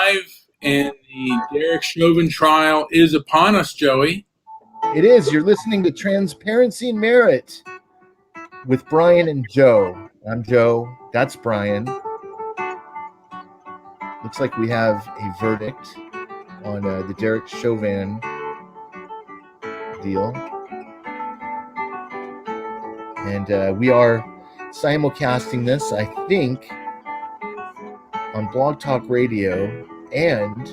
live, and the Derek Chauvin trial is upon us, Joey. It is. You're listening to Transparency and Merit with Brian and Joe. I'm Joe. That's Brian. Looks like we have a verdict on the Derek Chauvin deal. And we are simulcasting this, I think, on Blog Talk Radio and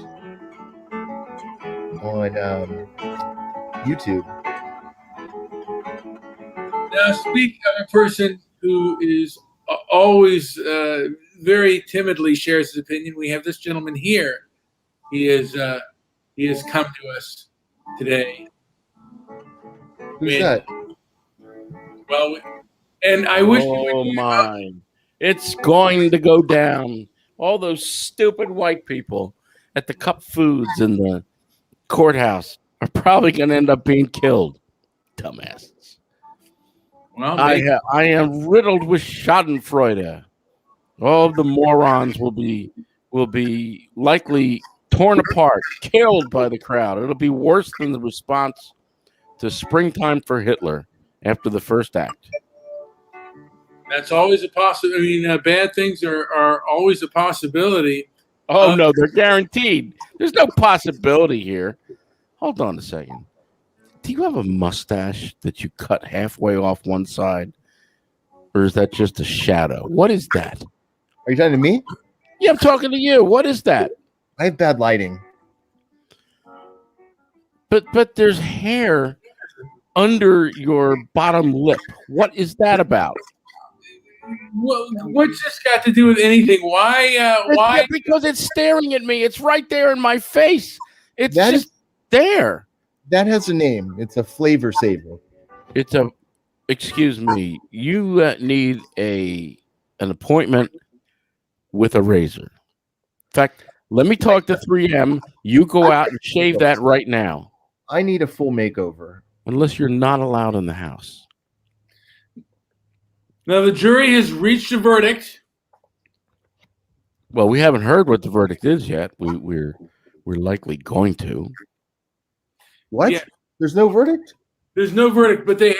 on YouTube. Now, speak of a person who is always very timidly shares his opinion. We have this gentleman here. He has come to us today. Who's that? Well, and I wish. Oh my! It's going to go down. All those stupid white people at the Cup Foods in the courthouse are probably going to end up being killed. Dumbasses. Well, I am riddled with Schadenfreude. All of the morons will be likely torn apart, killed by the crowd. It'll be worse than the response to Springtime for Hitler after the first act. That's always a possibility. I mean, bad things are always a possibility. Oh, no, they're guaranteed. There's no possibility here. Hold on a second. Do you have a mustache that you cut halfway off one side? Or is that just a shadow? What is that? Are you talking to me? Yeah, I'm talking to you. What is that? I have bad lighting. But there's hair under your bottom lip. What is that about? Well, what's this got to do with anything? Why? Why? Because it's staring at me. It's right there in my face. It's that just there. That has a name. It's a flavor saver. Excuse me. You need an appointment with a razor. In fact, let me talk to 3M. You go out and shave that right now. I need a full makeover. Unless you're not allowed in the house. Now, the jury has reached a verdict. Well, we haven't heard what the verdict is yet. We're likely going to. What? Yeah. There's no verdict? There's no verdict, but it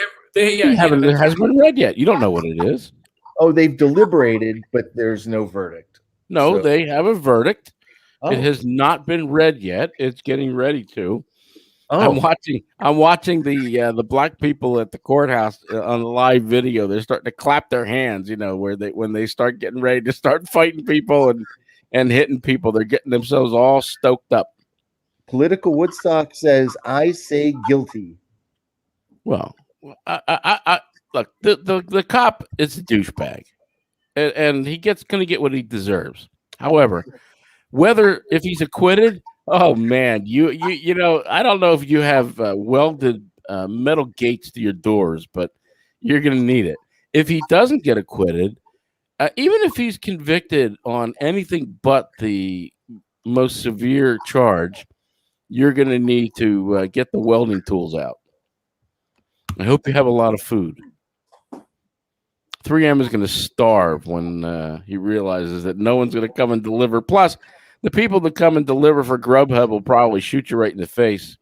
hasn't been read yet. You don't know what it is. Oh, they've deliberated, but there's no verdict. No, they have a verdict. Oh. It has not been read yet. It's getting ready to. Oh. I'm watching the black people at the courthouse on the live video. They're starting to clap their hands, when they start getting ready to start fighting people and hitting people. They're getting themselves all stoked up. Political Woodstock says, "I say guilty." Well, I look. The cop is a douchebag, and he going to get what he deserves. However, if he's acquitted. Oh man, you I don't know if you have welded metal gates to your doors, but you're going to need it. If he doesn't get acquitted, even if he's convicted on anything but the most severe charge, you're going to need to get the welding tools out. I hope you have a lot of food. 3M is going to starve when he realizes that no one's going to come and deliver. Plus, the people that come and deliver for Grubhub will probably shoot you right in the face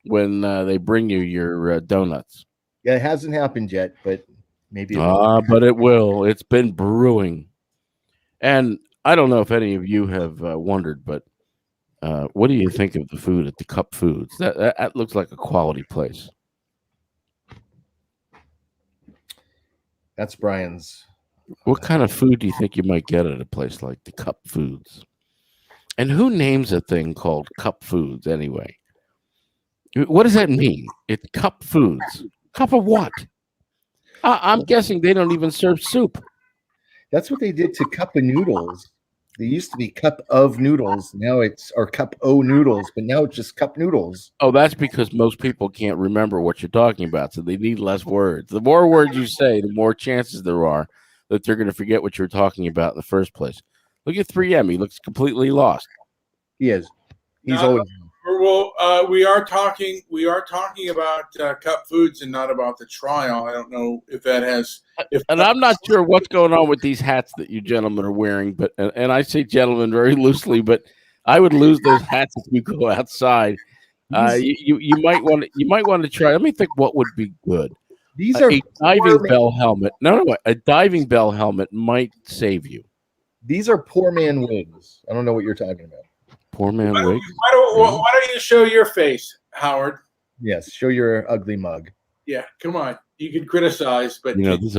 when they bring you your donuts. Yeah, it hasn't happened yet, but maybe it will. But it will. It's been brewing. And I don't know if any of you have wondered, but what do you think of the food at the Cup Foods? That looks like a quality place. That's Brian's. What kind of food do you think you might get at a place like the Cup Foods? And who names a thing called Cup Foods anyway? What does that mean? It's Cup Foods. Cup of what? I'm guessing they don't even serve soup. That's what they did to Cup of Noodles. They used to be Cup of Noodles. Now or Cup O Noodles, but now it's just Cup Noodles. Oh, that's because most people can't remember what you're talking about, so they need less words. The more words you say, the more chances there are that they're going to forget what you're talking about in the first place. Look at 3M. He looks completely lost. He is. He's always. Well, we are talking about Cup Foods and not about the trial. I don't know if that has. And I'm not sure what's going on with these hats that you gentlemen are wearing, but and I say gentlemen very loosely, but I would lose those hats if you go outside. These, You might want to try. Let me think. What would be good? these are A diving bell helmet. No, a diving bell helmet might save you. these are poor man wigs. I don't know what you're talking about. Poor man wig. Why don't you show your face, Howard? Yes, show your ugly mug. Yeah, come on. You can criticize, but You know, this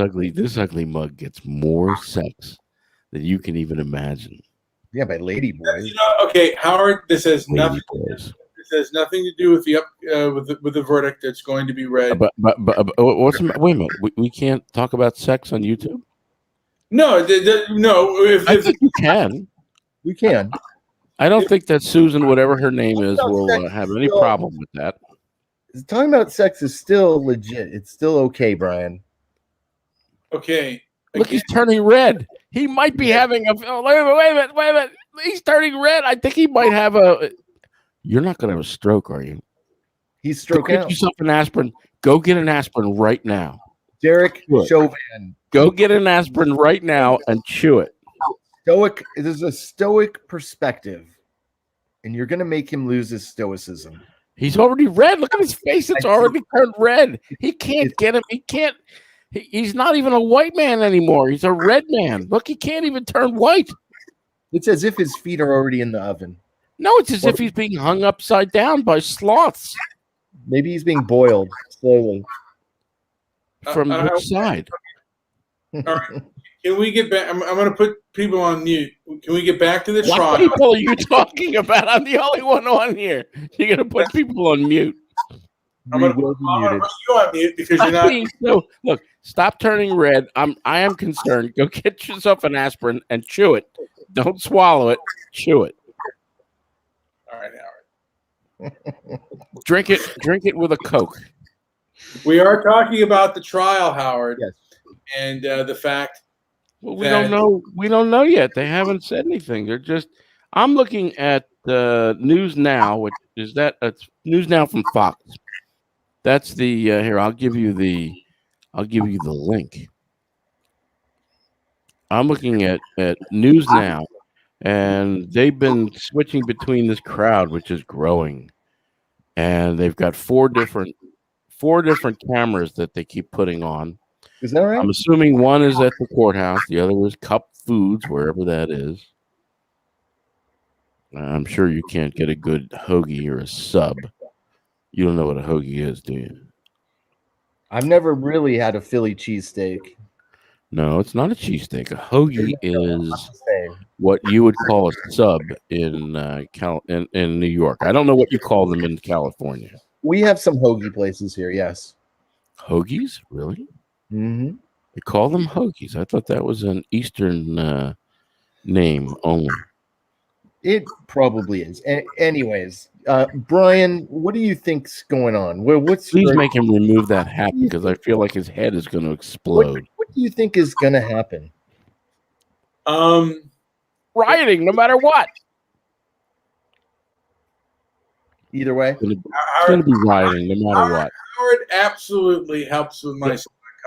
ugly mug gets more sex than you can even imagine. Yeah, by lady boys. Okay, Howard. This has Lady nothing. boys. This has nothing to do with the verdict that's going to be read. But what's wait a minute? We can't talk about sex on YouTube. No, no. I think you can. We can. I don't think that Susan, whatever her name is, will have any problem with that. Talking about sex is still legit. It's still okay, Brian. Okay. Look, he's turning red. He might be having a. Oh, wait a minute. He's turning red. I think he might have a. You're not going to have a stroke, are you? He's stroking Get out. yourself an aspirin. Go get an aspirin right now. Derek Sure. Chauvin. Go get an aspirin right now and chew it. Stoic. There's a stoic perspective, and you're going to make him lose his stoicism. He's already red. Look at his face. It's already turned red. He can't get him. He can't. He's not even a white man anymore. He's a red man. Look, he can't even turn white. It's as if his feet are already in the oven. No, it's as if he's being hung upside down by sloths. Maybe he's being boiled slowly. From which side? All right. Can we get back? I'm going to put people on mute. Can we get back to the What trial? people are you talking about? I'm the only one on here. You're going to put people on mute. I'm going to put you on mute because you're not. No, look, stop turning red. I am concerned. Go get yourself an aspirin and chew it. Don't swallow it. Chew it. All right, Howard. Drink it with a Coke. We are talking about the trial, Howard, Yes. and the fact. Well, we don't know. We don't know yet. They haven't said anything. They're just. I'm looking at News Now, which is it's News Now from Fox. That's the here. I'll give you the link. I'm looking at News Now, and they've been switching between this crowd, which is growing, and they've got four different cameras that they keep putting on. Is that right? I'm assuming one is at the courthouse, the other is Cup Foods, wherever that is. I'm sure you can't get a good hoagie or a sub. You don't know what a hoagie is, do you? I've never really had a Philly cheesesteak. No, it's not a cheesesteak. A hoagie is what you would call a sub in New York. I don't know what you call them in California. We have some hoagie places here, yes. Hoagies? Really? Mm-hmm. They call them hoagies. I thought that was an Eastern name only. It probably is. Anyways, Brian, what do you think's going on? Please make him remove that hat because I feel like his head is going to explode. What do you think is going to happen? Rioting, no matter what. Either way, It's going to be rioting, no matter what. Howard absolutely helps with my.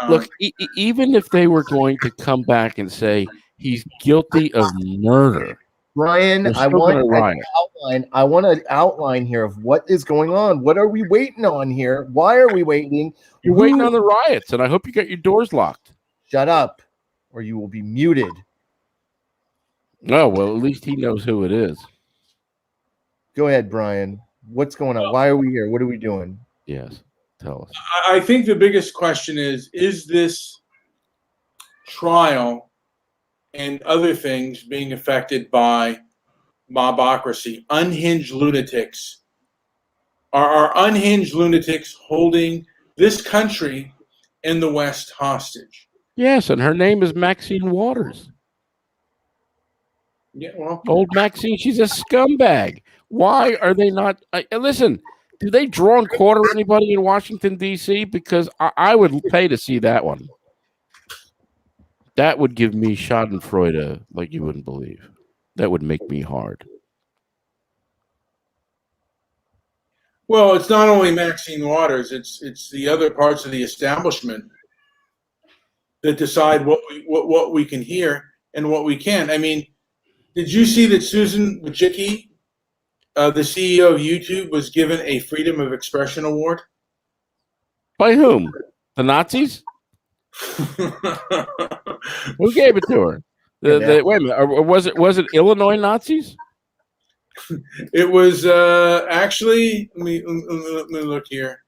Look, even if they were going to come back and say he's guilty of murder, Brian, I want an outline here of what is going on. What are we waiting on here? Why are we waiting? You're waiting on the riots, and I hope you got your doors locked. Shut up, or you will be muted. Oh, well, at least he knows who it is. Go ahead, Brian. What's going on? Why are we here? What are we doing? Yes, tell us. I think the biggest question is this trial and other things being affected by mobocracy, unhinged lunatics? Are unhinged lunatics holding this country and the West hostage? Yes, and her name is Maxine Waters. Yeah, well, Old Maxine, she's a scumbag. Why are they not? Listen, do they draw and quarter anybody in Washington, D.C.? Because I would pay to see that one. That would give me schadenfreude like you wouldn't believe. That would make me hard. well, it's not only Maxine Waters; it's the other parts of the establishment that decide what we can hear and what we can't. I mean, did you see that Susan Wojcicki the CEO of YouTube was given a Freedom of Expression Award. By whom? The Nazis? Who gave it to her? Wait a minute. Or was it Illinois Nazis? It was actually. Let me look here.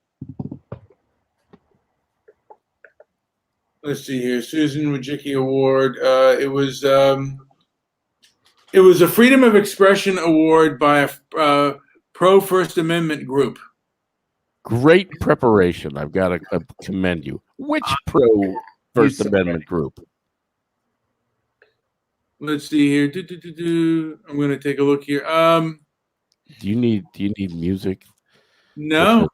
Let's see here. Susan Wojcicki Award. It was a Freedom of Expression Award by a pro First Amendment group. Great preparation. I've got to commend you. Which pro First Amendment group? Let's see here. I'm going to take a look here. Do you need music? No.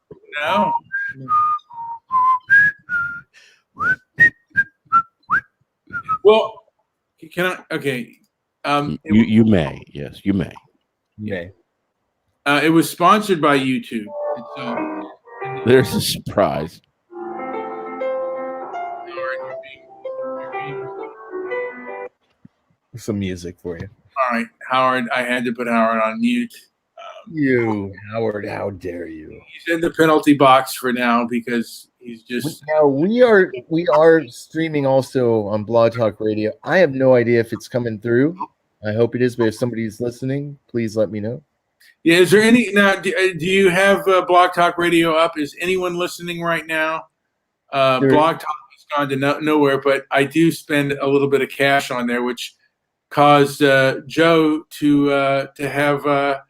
Well, can I? Okay. You may. Yes, you may. Yeah. It was sponsored by YouTube. There's a surprise. Some music for you. All right, Howard. I had to put Howard on mute. Howard, how dare you? He's in the penalty box for now because he's just. Now we are streaming also on Blog Talk Radio. I have no idea if it's coming through. I hope it is, but if somebody's listening, please let me know. Yeah, is there any now? Do you have Blog Talk Radio up? Is anyone listening right now? Blog Talk has gone to nowhere, but I do spend a little bit of cash on there, which caused Joe to have a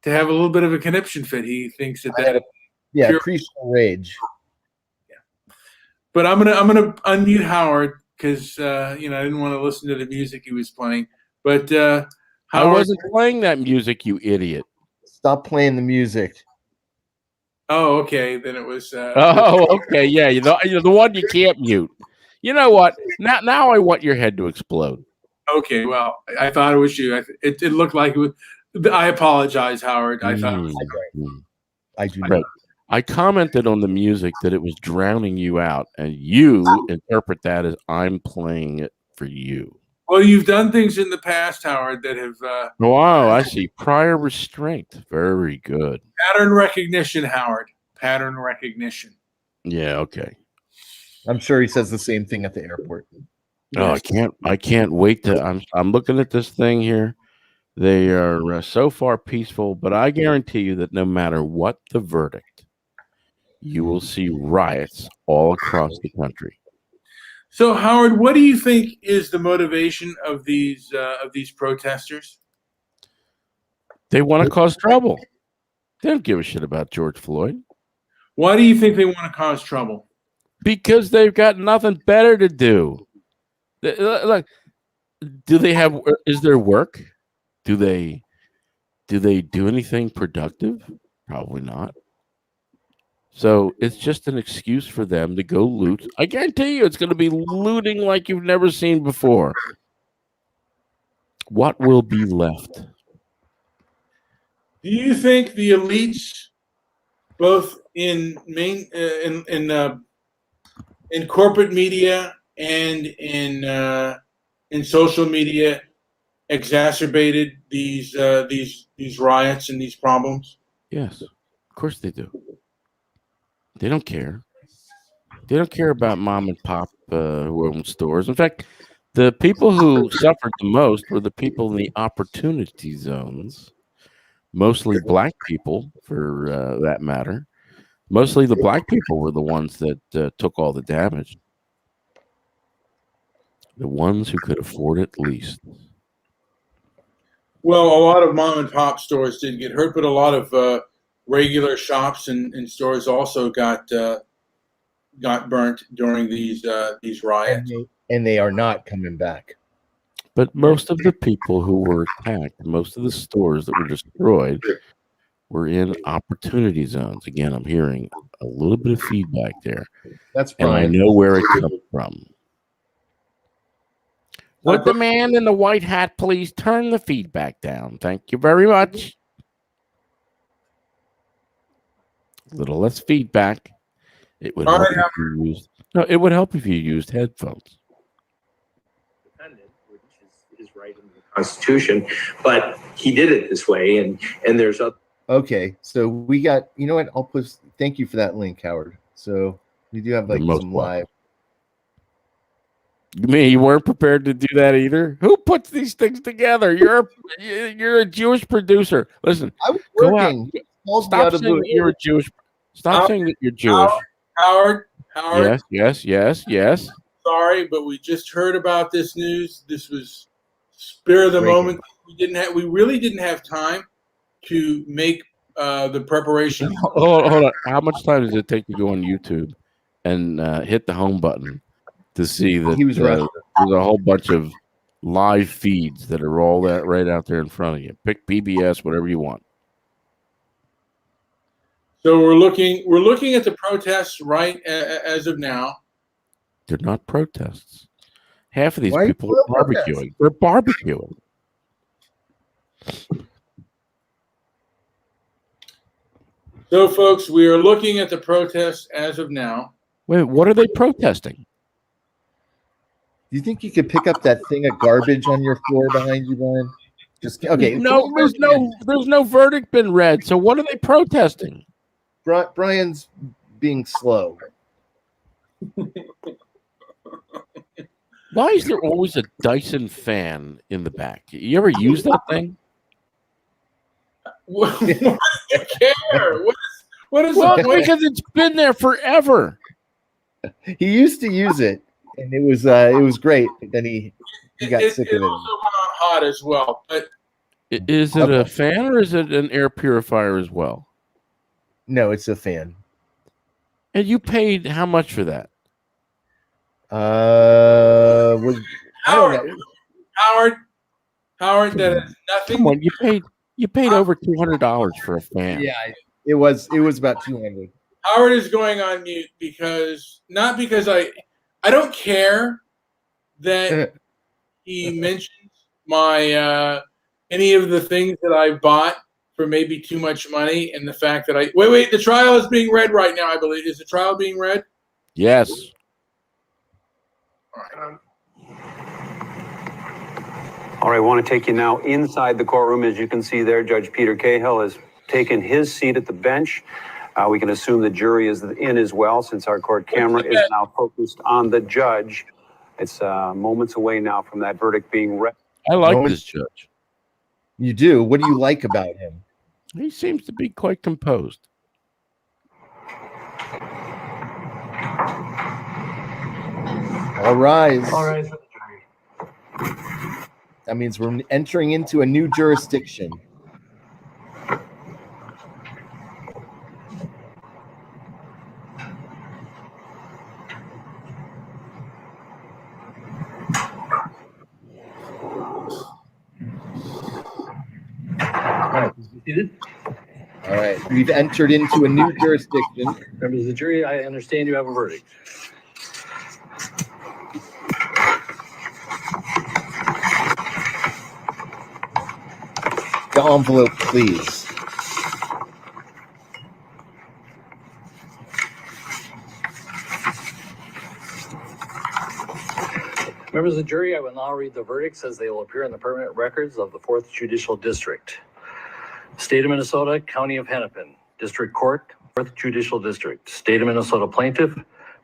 little bit of a conniption fit. He thinks that pre-show rage. Yeah, but I'm gonna unmute Howard because I didn't want to listen to the music he was playing. But Howard, I wasn't playing that music, you idiot. Stop playing the music. Oh, okay. Then it was. Okay. Yeah, you're the one you can't mute. You know what? Now I want your head to explode. Okay. Well, I thought it was you. It looked like it was. I apologize, Howard. I thought. I do not. I commented on the music that it was drowning you out, and you interpret that as I'm playing it for you. Well, you've done things in the past, Howard, that have. Wow, I see. Prior restraint. Very good. Pattern recognition, Howard. Pattern recognition. Yeah. Okay. I'm sure he says the same thing at the airport. Oh, I can't wait to. I'm looking at this thing here. They are so far peaceful, but I guarantee you that no matter what the verdict, you will see riots all across the country. So, Howard, what do you think is the motivation of these protesters? They want to cause trouble. They don't give a shit about George Floyd. Why do you think they want to cause trouble? Because they've got nothing better to do. Look, do they have? Is there work? Do they do anything productive? Probably not. So it's just an excuse for them to go loot. I guarantee you it's going to be looting like you've never seen before. What will be left? Do you think the elites, both in corporate media and in social media, exacerbated these riots and these problems? Yes, of course they do. They don't care. They don't care about mom and pop who own stores. In fact, the people who suffered the most were the people in the opportunity zones, mostly black people, for that matter. Mostly the black people were the ones that took all the damage. The ones who could afford it least. Well, a lot of mom and pop stores did get hurt, but a lot of regular shops and stores also got burnt during these riots. And they are not coming back. But most of the people who were attacked, most of the stores that were destroyed, were in opportunity zones. Again, I'm hearing a little bit of feedback there. That's and I know where it comes from. Would the man in the white hat please turn the feedback down? Thank you very much. A little less feedback. It would help if you used, it would help if you used headphones. right in the Constitution, but he did it this way, and there's a. Okay, so we got. You know what? I'll put. Thank you for that link, Howard. So we do have like some live. You mean you weren't prepared to do that either? Who puts these things together? You're a Jewish producer. Listen, I was go out. working. Stop saying that you're a Jewish. Stop saying that you're Jewish. Howard. Yes. Sorry, but we just heard about this news. This was spur of the moment. We really didn't have time to make the preparation. Hold on. How much time does it take to go on YouTube and hit the home button to see that he was there's a whole bunch of live feeds that are all that right out there in front of you? Pick PBS, whatever you want. So we're looking at the protests right as of now. They're not protests. Half of these people are barbecuing. They're barbecuing. So, folks, we are looking at the protests as of now. Wait, what are they protesting? Do you think you could pick up that thing of garbage on your floor behind you, Brian? Just okay. No, there's no verdict been read. So what are they protesting? Brian's being slow. Why is there always a Dyson fan in the back? You ever use that thing? What do you care? What is well, the point? because it's been there forever. He used to use it, and it was great. But then he got sick of it. It also went on hot as well. But is it a fan or is it an air purifier as well? No, it's a fan. And you paid how much for that? Howard, that is nothing. Come on, you paid over $200 for a fan. Yeah, it was about $200. Howard is going on mute because I don't care that he mentions my any of the things that I bought for maybe too much money, and the fact that wait, the trial is being read right now, I believe. Is the trial being read? Yes. All right, I want to take you now inside the courtroom. As you can see there, Judge Peter Cahill has taken his seat at the bench. We can assume the jury is in as well, since our court camera is now focused on the judge. It's moments away now from that verdict being read. I like this judge. You do? What do you like about him? He seems to be quite composed. All rise. All right. That means we're entering into a new jurisdiction. All right, we've entered into a new jurisdiction. Members of the jury, I understand you have a verdict. The envelope, please. Members of the jury, I will now read the verdicts as they will appear in the permanent records of the 4th Judicial District. State of Minnesota, County of Hennepin, District Court, 4th Judicial District. State of Minnesota Plaintiff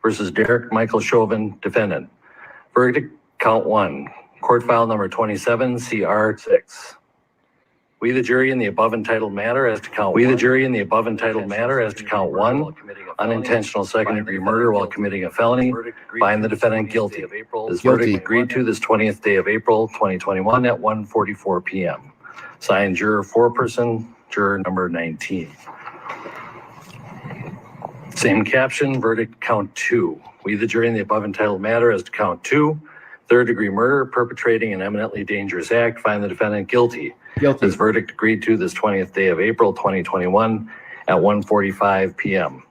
versus Derek Michael Chauvin, Defendant. Verdict, Count 1, Court File Number 27, CR 6. We, the jury, in the above entitled matter as to count 1. Unintentional second-degree murder while committing a felony. Find the defendant guilty. This verdict agreed to this 20th day of April, 2021 at 1:44 p.m. Signed, juror foreperson, juror number 19. Same caption, verdict count 2. We, the jury, in the above entitled matter as to count 2, third-degree murder, perpetrating an eminently dangerous act, find the defendant guilty. This verdict agreed to this 20th day of April, 2021 at 1:45 p.m.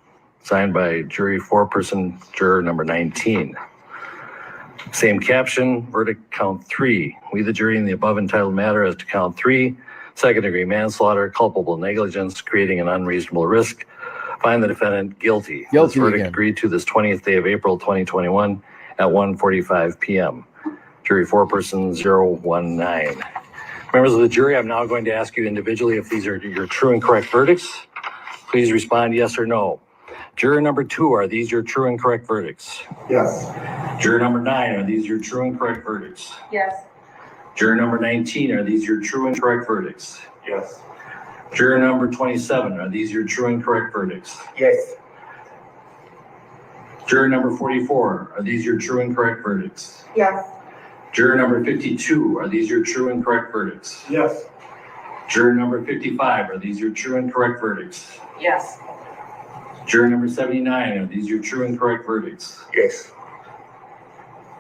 Signed by jury foreperson, juror number 19. Same caption, verdict count 3. We, the jury, in the above entitled matter as to count 3, second-degree manslaughter, culpable negligence, creating an unreasonable risk, find the defendant guilty. This verdict agreed to this 20th day of April, 2021 at 1:45 p.m. Jury foreperson 019. Members of the jury, I'm now going to ask you individually if these are your true and correct verdicts. Please respond yes or no. Juror number 2, are these your true and correct verdicts? Yes. Juror number 9, are these your true and correct verdicts? Yes. Juror number 19, are these your true and correct verdicts? Yes. Juror number 27, are these your true and correct verdicts? Yes. Juror number 44, are these your true and correct verdicts? Yes. Juror number 52, are these your true and correct verdicts? Yes. Juror number 55, are these your true and correct verdicts? Yes. Juror number 79, are these your true and correct verdicts? Yes.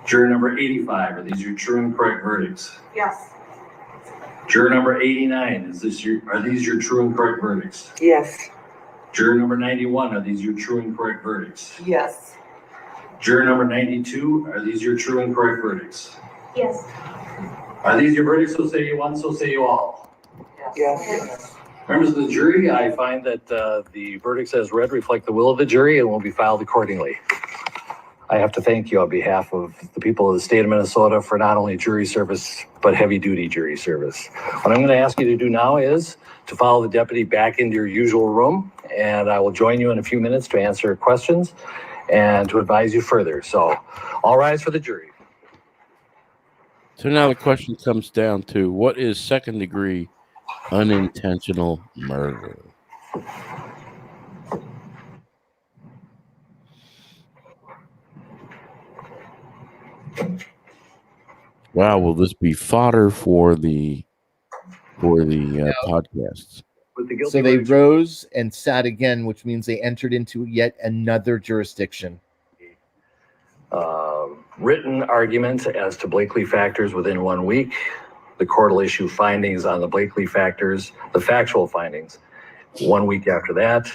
Juror number 85, are these your true and correct verdicts? Yes. Juror number 89, are these your true and correct verdicts? Yes. Juror number 91, are these your true and correct verdicts? Yes. Juror number 92, are these your true and correct verdicts? Yes. Are these your verdicts, so say you one, so say you all? Yes. Members of the jury, I find that the verdicts as read reflect the will of the jury and will be filed accordingly. I have to thank you on behalf of the people of the state of Minnesota for not only jury service, but heavy-duty jury service. What I'm going to ask you to do now is to follow the deputy back into your usual room, and I will join you in a few minutes to answer questions and to advise you further. So, all rise for the jury. So now the question comes down to, what is second-degree unintentional murder? Wow, will this be fodder for the podcasts? With the guilty So they verdicts- rose and sat again, which means they entered into yet another jurisdiction. Written argument as to Blakely factors within 1 week. The court will issue findings on the Blakely factors, the factual findings, 1 week after that.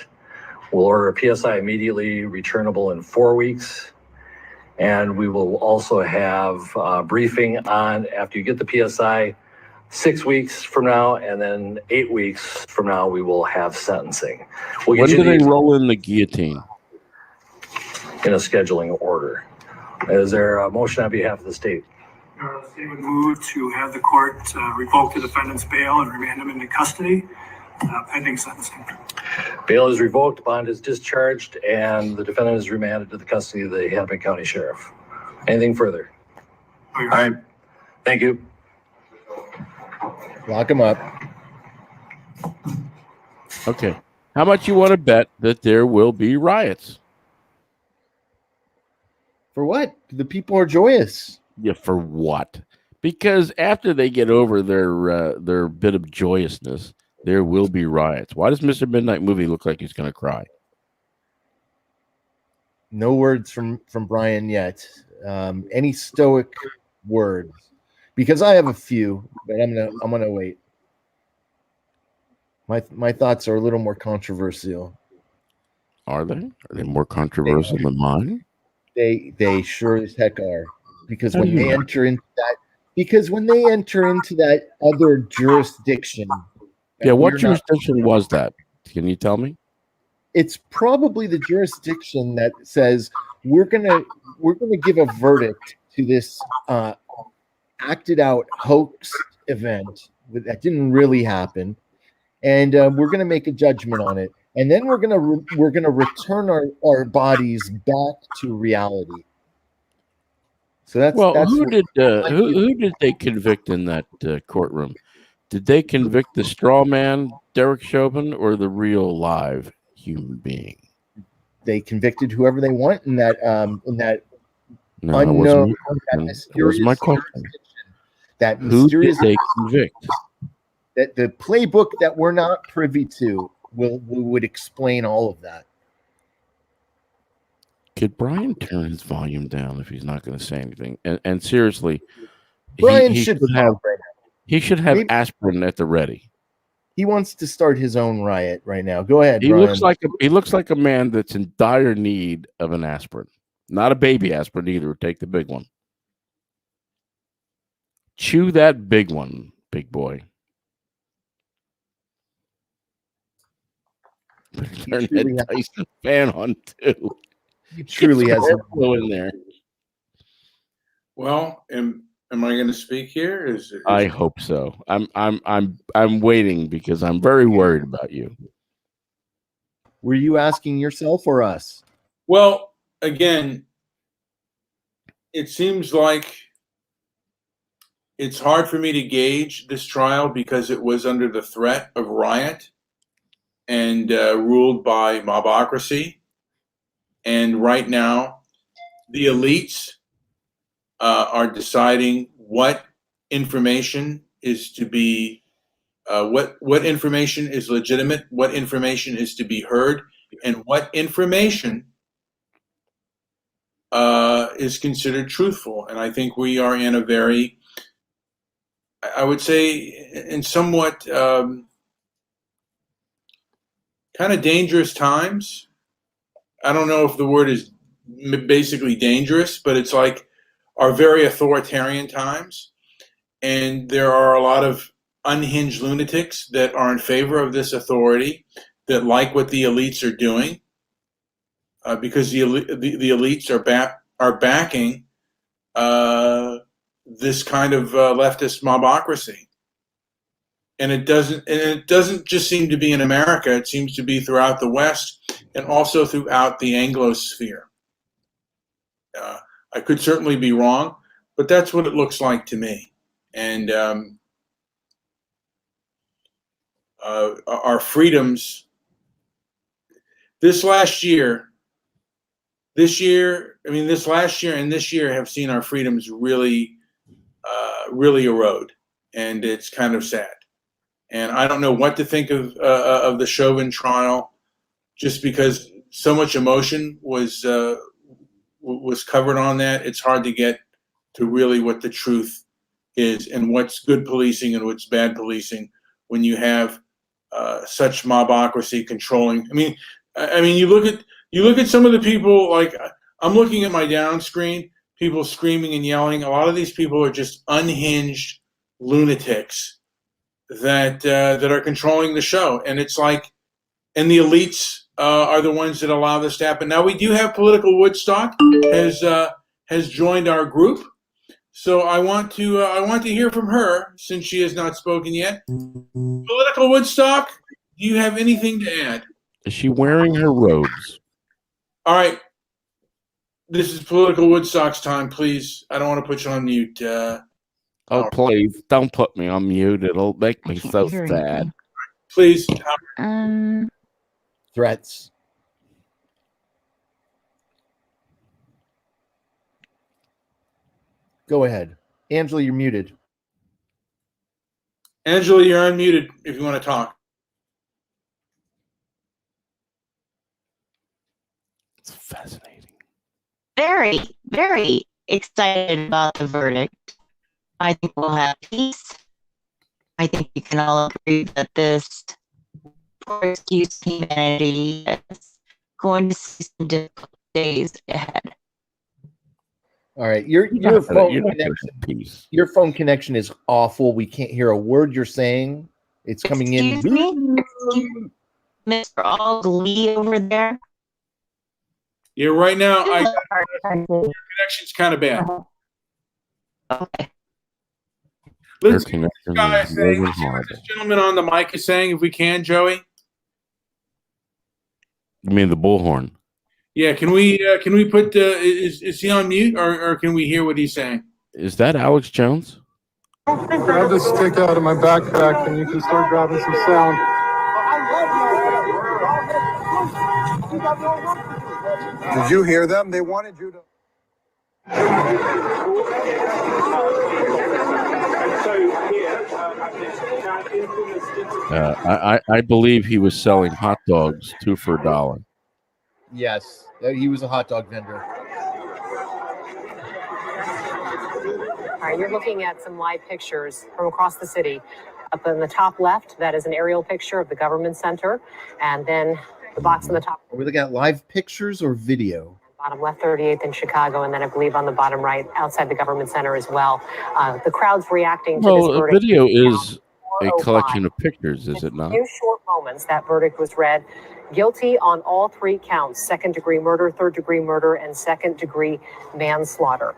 We'll order a PSI immediately returnable in 4 weeks. And we will also have a briefing on, after you get the PSI, 6 weeks from now, and then 8 weeks from now, we will have sentencing. We'll When get do you they roll in the guillotine? in a scheduling order. Is there a motion on behalf of the state? The state would move to have the court revoke the defendant's bail and remand him into custody pending sentencing. Bail is revoked, bond is discharged, and the defendant is remanded to the custody of the Hennepin County Sheriff. Anything further? All All right. Thank you. Lock them up. Okay. How much you want to bet that there will be riots? For what? The people are joyous. Yeah, for what? Because after they get over their bit of joyousness, there will be riots. Why does Mr. Midnight Movie look like he's going to cry? No words from Brian yet. Any Stoic words? Because I have a few, but I'm gonna wait. My thoughts are a little more controversial. Are they? Are they more controversial than mine? They sure as heck are. Because How do when you they know? enter into that other jurisdiction. Yeah, what we're not- jurisdiction was that? Can you tell me? It's probably the jurisdiction that says we're gonna give a verdict to this acted out hoax event that didn't really happen, and we're gonna make a judgment on it, and then we're gonna return our bodies back to reality. So that's Who what- did they convict in that courtroom? Did they convict the straw man, Derek Chauvin, or the real live human being? they convicted whoever they want in that No, that unknown, wasn't that was my question. that Who did mysterious they convict? that the playbook that we're not privy to would explain all of that. Could Brian turn his volume down if he's not going to say anything? And seriously, Brian he should should have stop right now. he should have Maybe- aspirin at the ready. He wants to start his own riot right now. Go ahead, He Brian. looks like a man that's in dire need of an aspirin. Not a baby aspirin either. Take the big one. Chew that big one, big boy. Turn truly that Tyson fan on too. he truly Get has some airflow in there. Well, and Am I going to speak here? I hope so. I'm waiting because I'm very worried about you. Were you asking yourself or us? Well, again, it seems like it's hard for me to gauge this trial because it was under the threat of riot and ruled by mobocracy. And right now, the elites are deciding what information is to be, what information is legitimate, what information is to be heard, and what information is considered truthful. And I think we are in a very, I would say, in somewhat kind of dangerous times. I don't know if the word is basically dangerous, but it's like our very authoritarian times. And there are a lot of unhinged lunatics that are in favor of this authority, that like what the elites are doing, because the elites are backing this kind of leftist mobocracy. And it doesn't just seem to be in America. It seems to be throughout the West and also throughout the Anglosphere. I could certainly be wrong, but that's what it looks like to me. And our freedoms this last year and this year have seen our freedoms really erode, and it's kind of sad. And I don't know what to think of the Chauvin trial, just because so much emotion was covered on that. It's hard to get to really what the truth is and what's good policing and what's bad policing when you have such mobocracy controlling. I mean, you look at some of the people. Like, I'm looking at my down screen, people screaming and yelling. A lot of these people are just unhinged lunatics that are controlling the show, and it's like, and the elites are the ones that allow this to happen. Now, we do have Political Woodstock has joined our group, so I want to hear from her since she has not spoken yet. Political Woodstock, do you have anything to add? Is she wearing her robes? All right, this is Political Woodstock's time. Please, I don't want to put you on mute. Oh, please, don't put me on mute. It'll make me so sad. Please. Threats. Go ahead. Angela, you're muted. Angela, you're unmuted if you want to talk. It's fascinating. Very, very excited about the verdict. I think we'll have peace. I think we can all agree that this poor excuse humanity is going to see some difficult days ahead. All right, your phone connection is awful. We can't hear a word you're saying. It's coming Excuse me? Mr. All Glee over there. Yeah, right now, your connection's kind of bad. Okay. Let's see what this guy is saying. Let's see what this gentleman on the mic is saying, if we can, Joey. You mean the bullhorn? Yeah, can we put is he on mute, or can we hear what he's saying? Is that Alex Jones? Grab this stick out of my backpack and you can start grabbing some sound. Did you hear them? They wanted you to. I believe he was selling hot dogs 2 for $1. Yes, he was a hot dog vendor. All right, you're looking at some live pictures from across the city. Up in the top left, that is an aerial picture of the government center. And then the box on the top. Are we looking at live pictures or video? Bottom left, 38th in Chicago. And then I believe on the bottom right, outside the government center as well. The crowd's reacting to this verdict. A video is a collection of pictures, is it not? In a few short moments, that verdict was read. Guilty on all 3 counts: second-degree murder, third-degree murder, and second-degree manslaughter.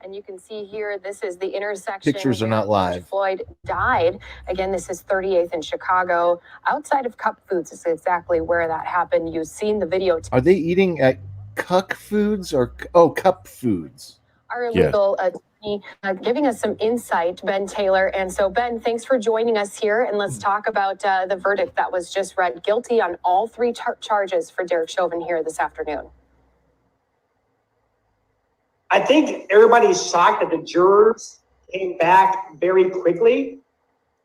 And you can see here, this is the intersection. Pictures are not live. Floyd died. Again, this is 38th in Chicago, outside of Cup Foods. Is exactly where that happened. You've seen the video. Are they eating at Cuck Foods or Cup Foods? Our legal attorney giving us some insight, Ben Taylor. And so, Ben, thanks for joining us here. And let's talk about the verdict that was just read. Guilty on all three charges for Derek Chauvin here this afternoon. I think everybody's shocked that the jurors came back very quickly.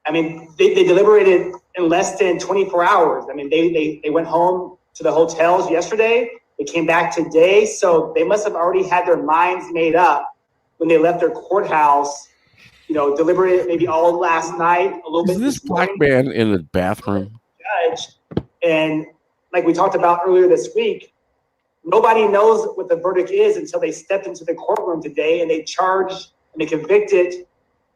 I mean, they deliberated in less than 24 hours. I mean, they went home to the hotels yesterday. They came back today. So they must have already had their minds made up when they left their courthouse, deliberated maybe all last night, a little bit. Is this black man in the bathroom? Judge. And like we talked about earlier this week, nobody knows what the verdict is until they stepped into the courtroom today and they charged and they convicted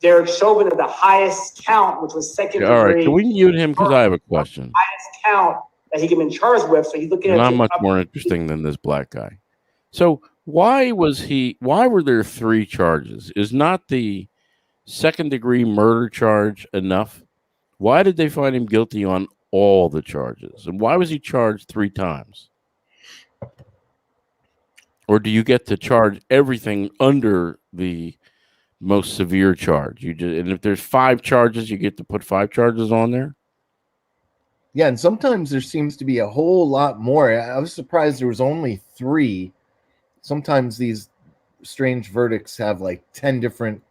Derek Chauvin of the highest count, which was second degree. All right, can we mute him because I have a question? Highest count that he can be charged with. So he's looking at not much more interesting than this black guy. So why were there three charges? Is not the second degree murder charge enough? Why did they find him guilty on all the charges? And why was he charged 3 times? Or do you get to charge everything under the most severe charge? And if there's 5 charges, you get to put 5 charges on there? Yeah, and sometimes there seems to be a whole lot more. I was surprised there was only 3. Sometimes these strange verdicts have like 10 different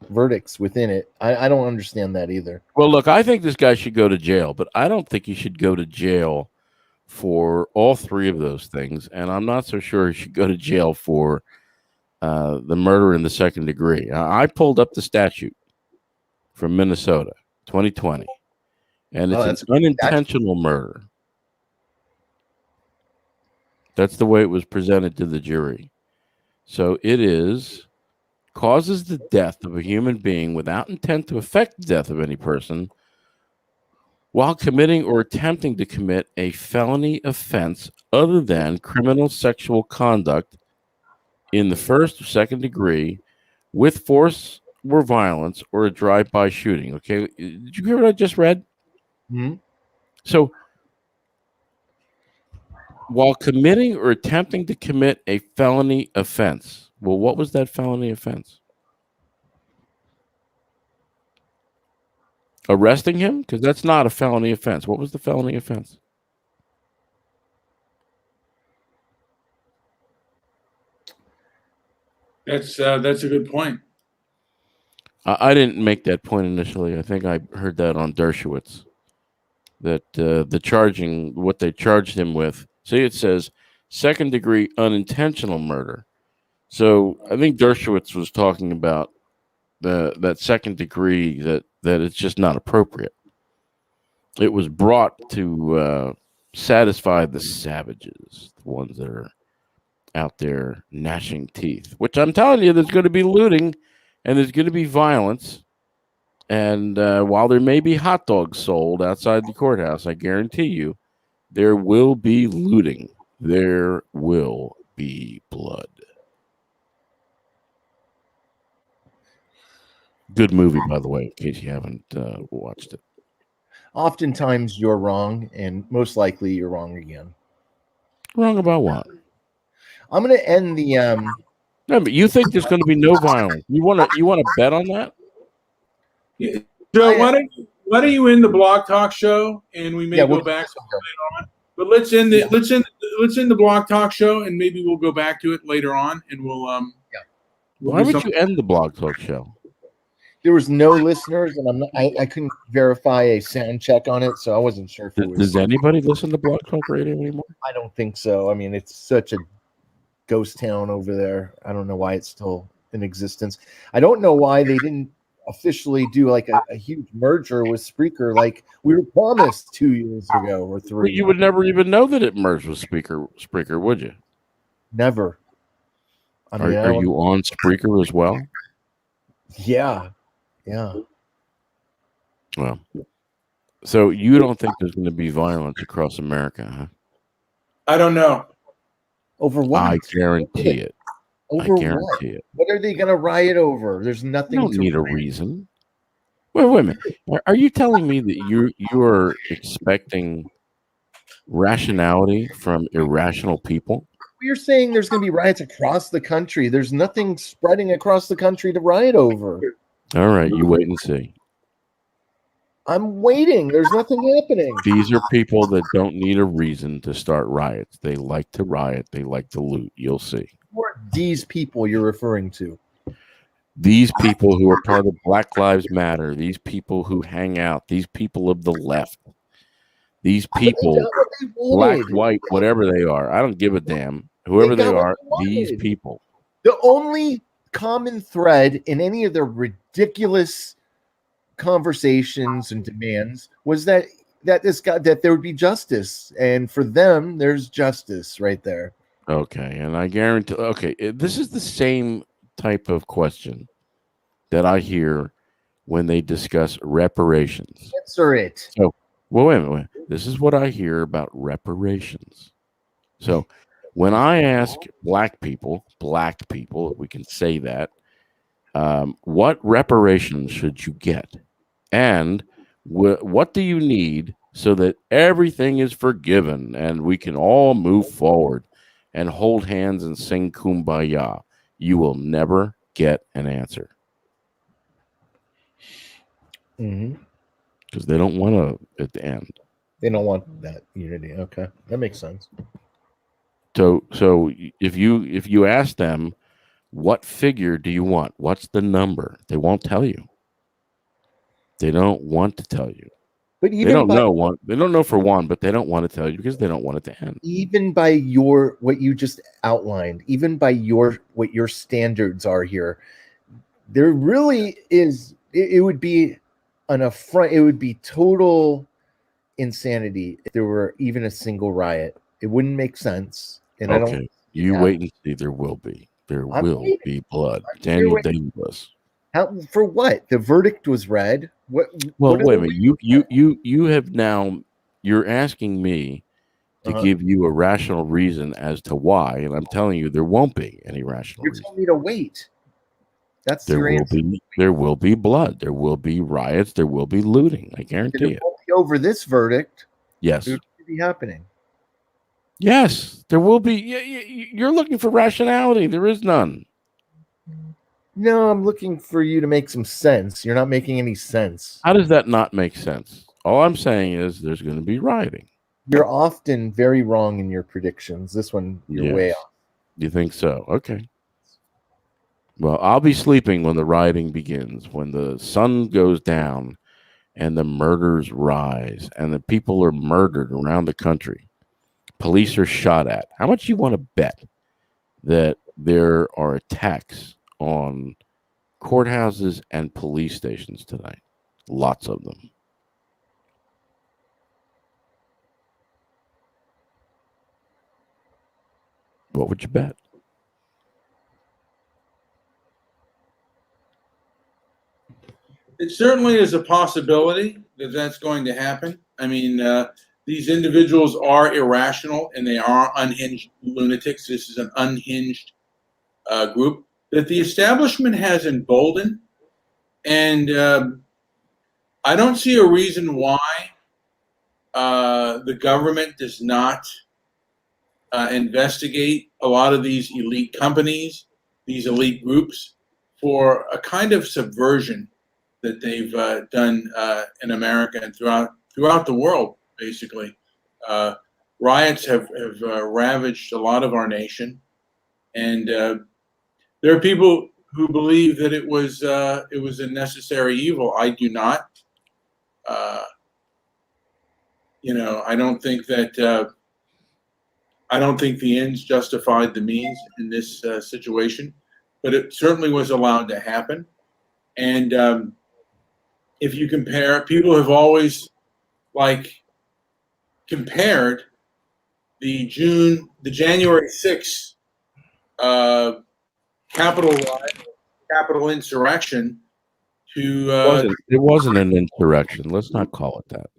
verdicts within it. I don't understand that either. Well, look, I think this guy should go to jail, but I don't think he should go to jail for all 3 of those things, and I'm not so sure he should go to jail for the murder in the second degree. I pulled up the statute from Minnesota, 2020, and it's an unintentional murder. That's the way it was presented to the jury. So it is causes the death of a human being without intent to affect the death of any person while committing or attempting to commit a felony offense other than criminal sexual conduct in the first or second degree with force or violence or a drive-by shooting. Okay, did you hear what I just read? Mm-hmm. So, while committing or attempting to commit a felony offense. Well, what was that felony offense? Arresting him? Because that's not a felony offense. What was the felony offense? That's a good point. I didn't make that point initially. I think I heard that on Dershowitz. That what they charged him with. See, it says second degree unintentional murder. So I think Dershowitz was talking about that second degree that it's just not appropriate. It was brought to satisfy the savages, the ones that are out there gnashing teeth, which I'm telling you, there's going to be looting and there's going to be violence. And while there may be hot dogs sold outside the courthouse, I guarantee you, there will be looting. There will be blood. Good movie, by the way, in case you haven't watched it. Oftentimes you're wrong, and most likely you're wrong again. Wrong about what? I'm going to end the. No, but you think there's going to be no violence? You want to bet on that? Yeah. Joe, why don't you end the Blog Talk show, and we may go back later on. But let's end the Blog Talk show, and maybe we'll go back to it later on, and we'll Why would you end the Blog Talk show? There was no listeners, and I couldn't verify a sound check on it, so I wasn't sure if it was. Does anybody listen to Blog Talk Radio anymore? I don't think so. I mean, it's such a ghost town over there. I don't know why it's still in existence. I don't know why they didn't officially do like a huge merger with Spreaker like we were promised 2 years ago or 3. But you would never even know that it merged with Spreaker, would you? Never. I mean, are you on Spreaker as well? Yeah. Well, so you don't think there's going to be violence across America, huh? I don't know. Over what? I guarantee it. Over I guarantee what? it. What are they going to riot over? There's You nothing don't to need a riot. reason. Wait a minute. Are you telling me that you're expecting rationality from irrational people? You're saying there's going to be riots across the country. There's nothing spreading across the country to riot over. All right, you wait and see. I'm waiting. There's nothing happening. These are people that don't need a reason to start riots. They like to riot. They like to loot. You'll see. Who are these people you're referring to? These people who are part of Black Lives Matter, these people who hang out, these people of the left, these people, black, white, whatever they are. I don't give a damn. Whoever they are, these people. The only common thread in any of their ridiculous conversations and demands was that there would be justice, and for them, there's justice right there. Okay, and I guarantee. Okay, this is the same type of question that I hear when they discuss reparations. Answer it. So, well, wait a minute. This is what I hear about reparations. So, when I ask black people, we can say that, what reparations should you get? And what do you need so that everything is forgiven and we can all move forward and hold hands and sing Kumbaya? You will never get an answer. Because they don't want to at the end. They don't want that unity. Okay, that makes sense. So if you ask them, what figure do you want? What's the number? They won't tell you. They don't want to tell you. But even they don't know one. They don't know for one, but they don't want to tell you because they don't want it to end. Even by what you just outlined, even by what your standards are here, there really is. It would be an affront. It would be total insanity if there were even a single riot. It wouldn't make sense. And okay, I don't. You wait and see. There will be. There will be blood. Daniel Day-Lewis. For what? The verdict was read. What? Well, what wait a minute. You have now. You're asking me to give you a rational reason as to why, and I'm telling you there won't be any rational reason. You're telling me to wait. That's there your will answer. There will be blood. There will be riots. There will be looting. I guarantee it. Won't be over this verdict. Yes. It will be happening. Yes, there will be. You're looking for rationality. There is none. No, I'm looking for you to make some sense. You're not making any sense. How does that not make sense? All I'm saying is there's going to be rioting. You're often very wrong in your predictions. This one, you're way off. You think so? Okay. Well, I'll be sleeping when the rioting begins, when the sun goes down and the murders rise and the people are murdered around the country. Police are shot at. How much you want to bet that there are attacks on courthouses and police stations tonight? Lots of them. What would you bet? It certainly is a possibility that that's going to happen. I mean, these individuals are irrational and they are unhinged lunatics. This is an unhinged group that the establishment has emboldened. And I don't see a reason why the government does not investigate a lot of these elite companies, these elite groups, for a kind of subversion that they've done in America and throughout the world, basically. Riots have ravaged a lot of our nation, and there are people who believe that it was a necessary evil. I do not. I don't think that. I don't think the ends justified the means in this situation, but it certainly was allowed to happen. And if you compare, people have always compared the January 6th Capitol insurrection to. It wasn't an insurrection. Let's not call it that.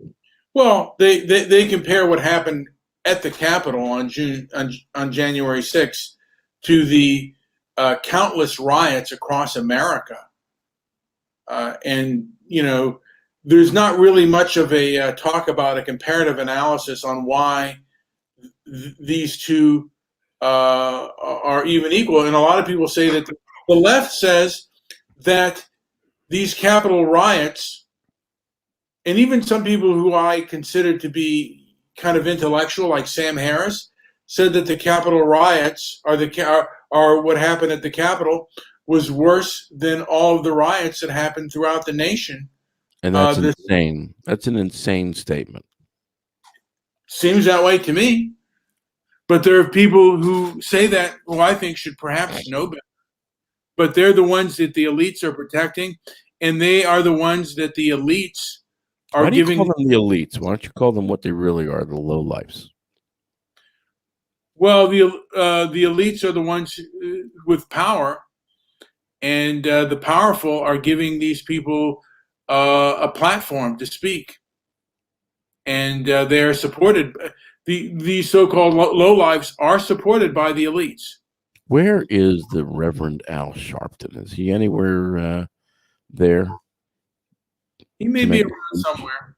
Well, they compare what happened at the Capitol on January 6th to the countless riots across America. And, you know, there's not really much of a talk about a comparative analysis on why these two are even equal. And a lot of people say that the left says that these Capitol riots, and even some people who I consider to be kind of intellectual, like Sam Harris, said that the Capitol riots are what happened at the Capitol was worse than all of the riots that happened throughout the nation. And that's insane. That's an insane statement. Seems that way to me. But there are people who say that, who I think should perhaps know better. But they're the ones that the elites are protecting, and they are the ones that the elites are giving. Why do you call them the elites? Why don't you call them what they really are, the lowlifes? Well, the elites are the ones with power, and the powerful are giving these people a platform to speak, and they are supported. The so-called lowlifes are supported by the elites. Where is the Reverend Al Sharpton? Is he anywhere there? He may be around somewhere.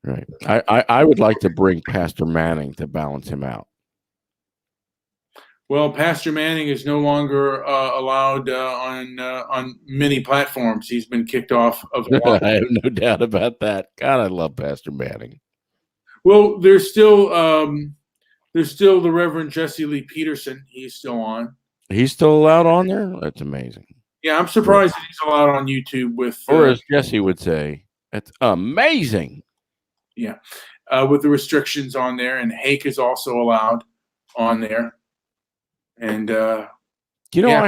Right. I would like to bring Pastor Manning to balance him out. Well, Pastor Manning is no longer allowed on many platforms. He's been kicked off of the I have no doubt about that. God, I love Pastor Manning. Well, there's still the Reverend Jesse Lee Peterson. He's still on. He's still allowed on there? That's amazing. Yeah, I'm surprised that he's allowed on YouTube with. Or as Jesse would say, that's amazing. Yeah, with the restrictions on there, and Hake is also allowed on there. And I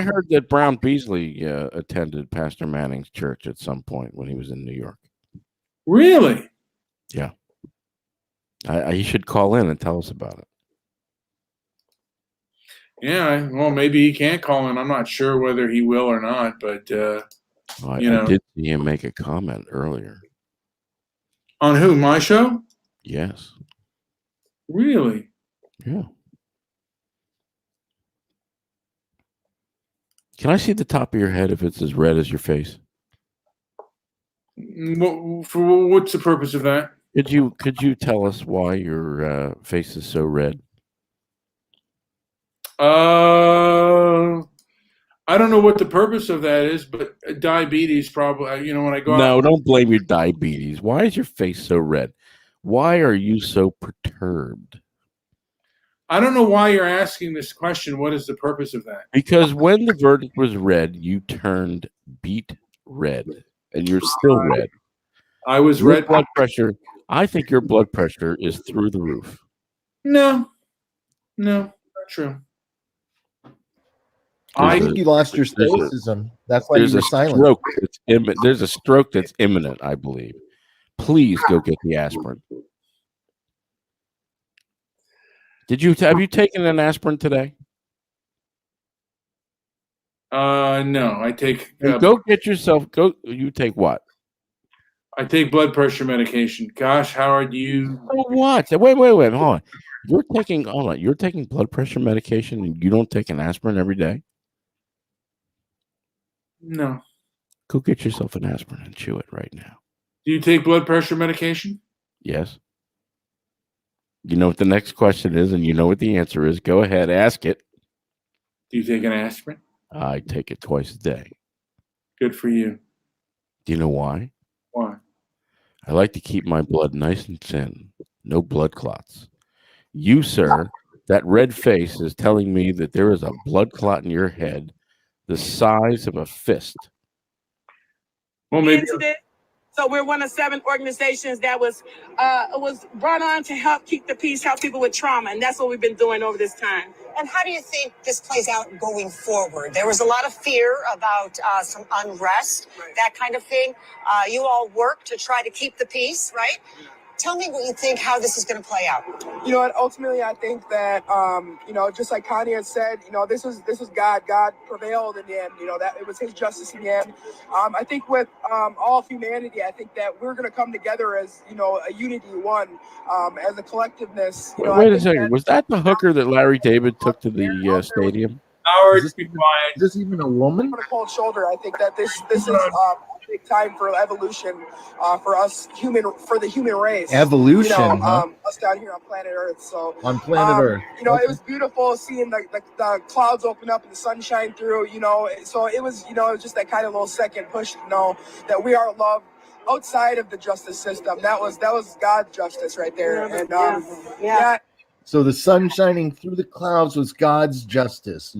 heard that Brown Beasley attended Pastor Manning's church at some point when he was in New York. Really? Yeah. He should call in and tell us about it. Yeah, well, maybe he can't call in. I'm not sure whether he will or not, but I did see him make a comment earlier. On who? My show? Yes. Really? Yeah. Can I see the top of your head if it's as red as your face? What's the purpose of that? Could you tell us why your face is so red? I don't know what the purpose of that is, but diabetes probably. When I go out. No, don't blame your diabetes. Why is your face so red? Why are you so perturbed? I don't know why you're asking this question. What is the purpose of that? Because when the verdict was read, you turned beet red, and you're still red. I was your red. Blood pressure. I think your blood pressure is through the roof. No, not true. I think you lost your stoicism. That's why you were silent. There's a stroke that's imminent, I believe. Please go get the aspirin. Have you taken an aspirin today? No, I take. Go get yourself. You take what? I take blood pressure medication. Gosh, Howard, you. What? Wait. Hold on. You're taking blood pressure medication, and you don't take an aspirin every day? No. Go get yourself an aspirin and chew it right now. Do you take blood pressure medication? Yes. You know what the next question is, and you know what the answer is. Go ahead, ask it. Do you take an aspirin? I take it twice a day. Good for you. Do you know why? Why? I like to keep my blood nice and thin. No blood clots. You, sir, that red face is telling me that there is a blood clot in your head the size of a fist. Well, maybe. So we're one of 7 organizations that was brought on to help keep the peace, help people with trauma, and that's what we've been doing over this time. And how do you think this plays out going forward? There was a lot of fear about some unrest, that kind of thing. You all work to try to keep the peace, right? Tell me what you think, how this is going to play out. You know, and ultimately, I think that, just like Connie had said, this was God. God prevailed in the end. That it was His justice in the end. I think with all of humanity, I think that we're going to come together as a unity, one, as a collectiveness. Wait a second. Was that the hooker that Larry David took to the stadium? Howard, Is be quiet. this even a woman? On a cold shoulder, I think that this is a big time for evolution, for the human race. Evolution, you know, huh? Us down here on planet Earth. So On planet Earth. you know, Okay. it was beautiful seeing the clouds open up and the sun shine through. You know, so it was just that kind of little second push to know that we are loved outside of the justice system. That was God's justice right there. And yeah. So the sun shining through the clouds was God's justice.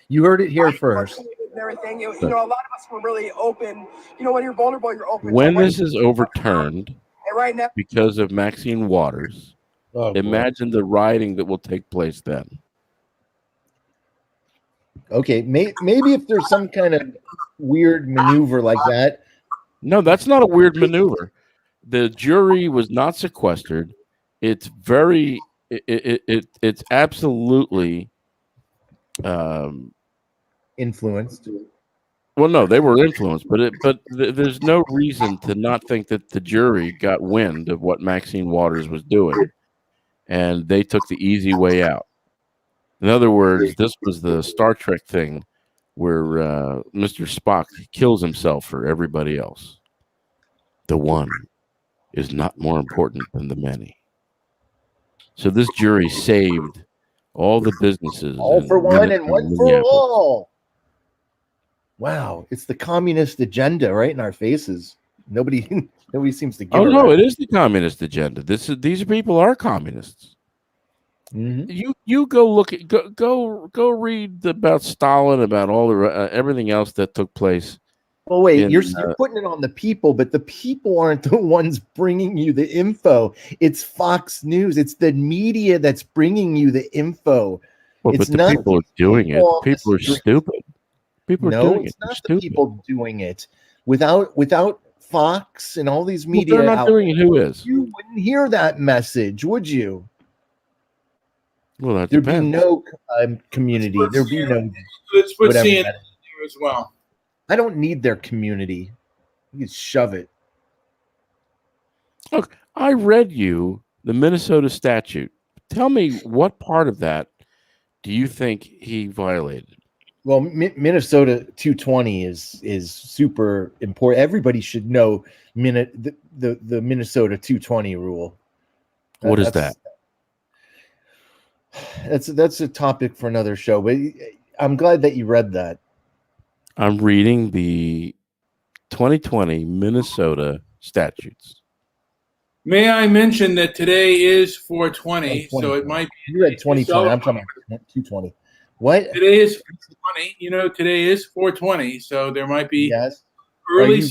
You heard it here first. And everything. You know, a lot of us were really open. You know, when you're vulnerable, you're open. When this is overturned And right now, because of Maxine Waters, imagine the rioting that will take place then. Okay, maybe if there's some kind of weird maneuver like that. No, that's not a weird maneuver. The jury was not sequestered. It's very, it's absolutely influenced. Well, no, they were influenced, but there's no reason to not think that the jury got wind of what Maxine Waters was doing, and they took the easy way out. In other words, this was the Star Trek thing where Mr. Spock kills himself for everybody else. The one is not more important than the many. So this jury saved all the businesses. All for one and one for all. Wow, it's the communist agenda right in our faces. Nobody seems to give. Oh no, it is the communist agenda. These people are communists. Mm-hmm. You go look at go read about Stalin, about all the everything else that took place. Well, wait, you're putting it on the people, but the people aren't the ones bringing you the info. It's Fox News. It's the media that's bringing you the info. Well, but the people are doing it. People are stupid. People are doing it. It's not the people doing it. Without Fox and all these media, they're not doing it. Who is? You wouldn't hear that message, would you? Well, that there'd depends. be no community. There'd be no. Let's put whatever CNN that is. as well. I don't need their community. You can shove it. Look, I read you the Minnesota statute. Tell me what part of that do you think he violated? Well, Minnesota 220 is super important. Everybody should know the Minnesota 220 rule. What is that? That's a topic for another show. But I'm glad that you read that. I'm reading the 2020 Minnesota statutes. May I mention that today is 420, so it might be. You read 2020. I'm talking about 220. What? Today is 420. You know, today is 420, so there might be early.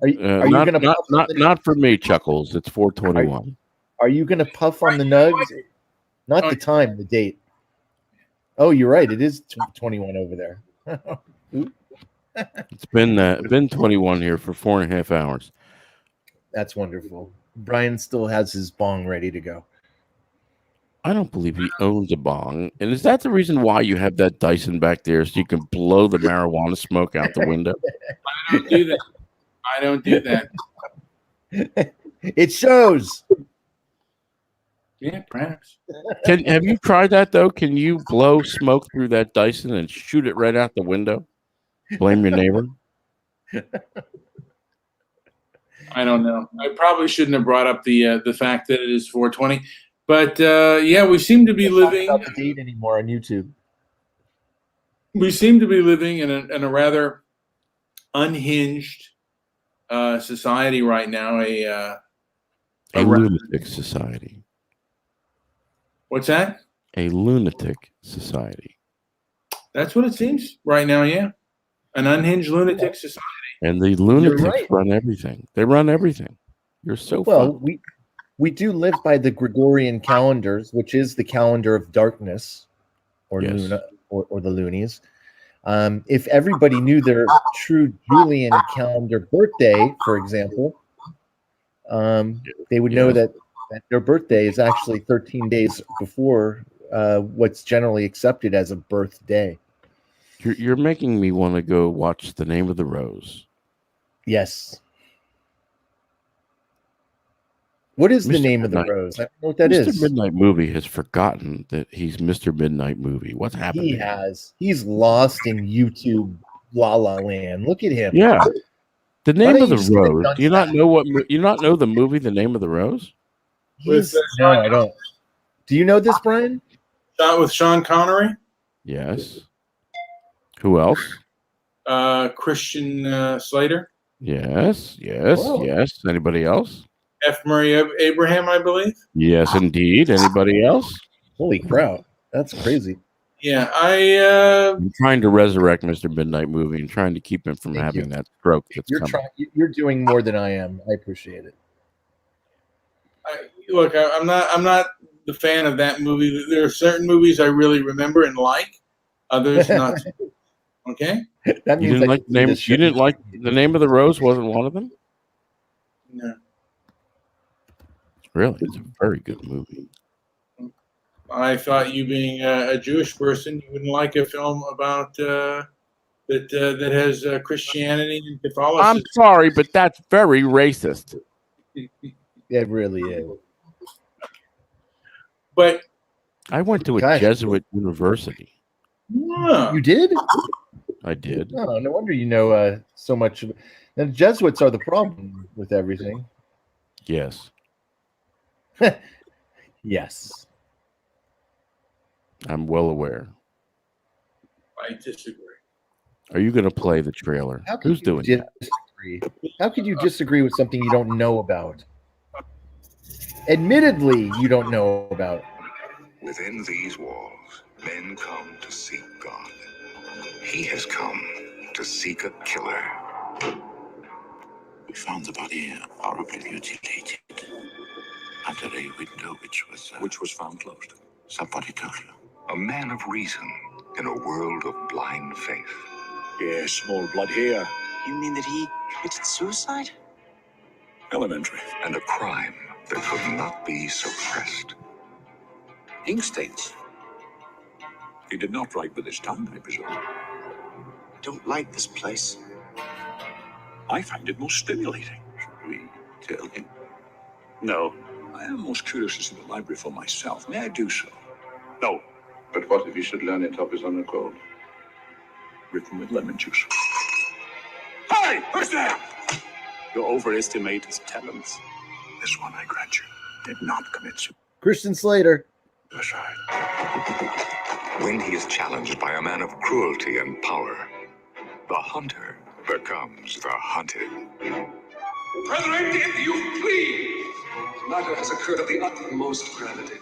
Are you gonna not for me, Chuckles? It's 421. Are you gonna puff on the nugs? Not the time, the date. Oh, you're right. It is 21 over there. It's been 21 here for 4.5 hours. That's wonderful. Brian still has his bong ready to go. I don't believe he owns a bong. And is that the reason why you have that Dyson back there, so you can blow the marijuana smoke out the window? I don't do that. I don't do that. It shows. Yeah, perhaps. Have you tried that though? Can you blow smoke through that Dyson and shoot it right out the window? Blame your neighbor. I don't know. I probably shouldn't have brought up the fact that it is 420. But yeah, we seem to be living. Not the date anymore on YouTube. We seem to be living in a rather unhinged society right now. A lunatic society. What's that? A lunatic society. That's what it seems right now. Yeah, an unhinged lunatic society. And the lunatics run everything. They run everything. You're so well. We do live by the Gregorian calendars, which is the calendar of darkness, or Luna, or the loonies. If everybody knew their true Julian calendar birthday, for example, they would know that their birthday is actually 13 days before what's generally accepted as a birthday. You're making me want to go watch The Name of the Rose. Yes. What is the Mr. name of the Midnight. rose? I don't know what that Mr. is. Midnight Movie has forgotten that he's Mr. Midnight Movie. What's happened? He to him? has. He's lost in YouTube La La Land. Look at him. Yeah. The Why name don't of you the just get a rose. Do you not nunchuck? know you not know the movie The Name of the Rose? He's no, I don't. Do you know this, Brian? Shot with Sean Connery, Yes. Who else? Christian Slater, Yes. Oh. Yes. Anybody else? F. Murray Abraham, I believe. Yes, indeed. Anybody else? Holy crap. That's crazy. Yeah, I'm trying to resurrect Mr. Midnight Movie and trying to keep him from having that stroke that's coming. You're doing more than I am. I appreciate it. Look, I'm not the fan of that movie. There are certain movies I really remember and like, others not. Okay. That You means didn't like the name. You didn't like The Name of the Rose. Wasn't one of them? No. Really, it's a very good movie. I thought you being a Jewish person, you wouldn't like a film about that has Christianity and Catholicism. I'm sorry, but that's very racist. It really is. But I went to a Jesuit university. You did? I did. Oh, no wonder you know so much. The Jesuits are the problem with everything. Yes. Yes. I'm well aware. I disagree. Are you going to play the trailer? Who's doing that? Disagree? How could you disagree with something you don't know about? Admittedly, you don't know about. Within these walls, men come to seek God. He has come to seek a killer. We found the body horribly mutilated under a window which was found closed. Somebody told you. A man of reason in a world of blind faith. Yes, small blood here. You mean that he committed suicide? Elementary. And a crime that could not be suppressed. Ink stains. He did not write with his tongue, I presume. I don't like this place. I find it most stimulating. Should we tell him? No. I am most curious to see the library for myself. May I do so? No. But what if he should learn it of his own accord? Written with lemon juice. Hey! Who's there? You overestimate his talents. This one, I grant you, did not commit suicide. Christian Slater. When he is challenged by a man of cruelty and power, the hunter becomes the hunted. Brethren, if you please! The matter has occurred of the utmost gravity.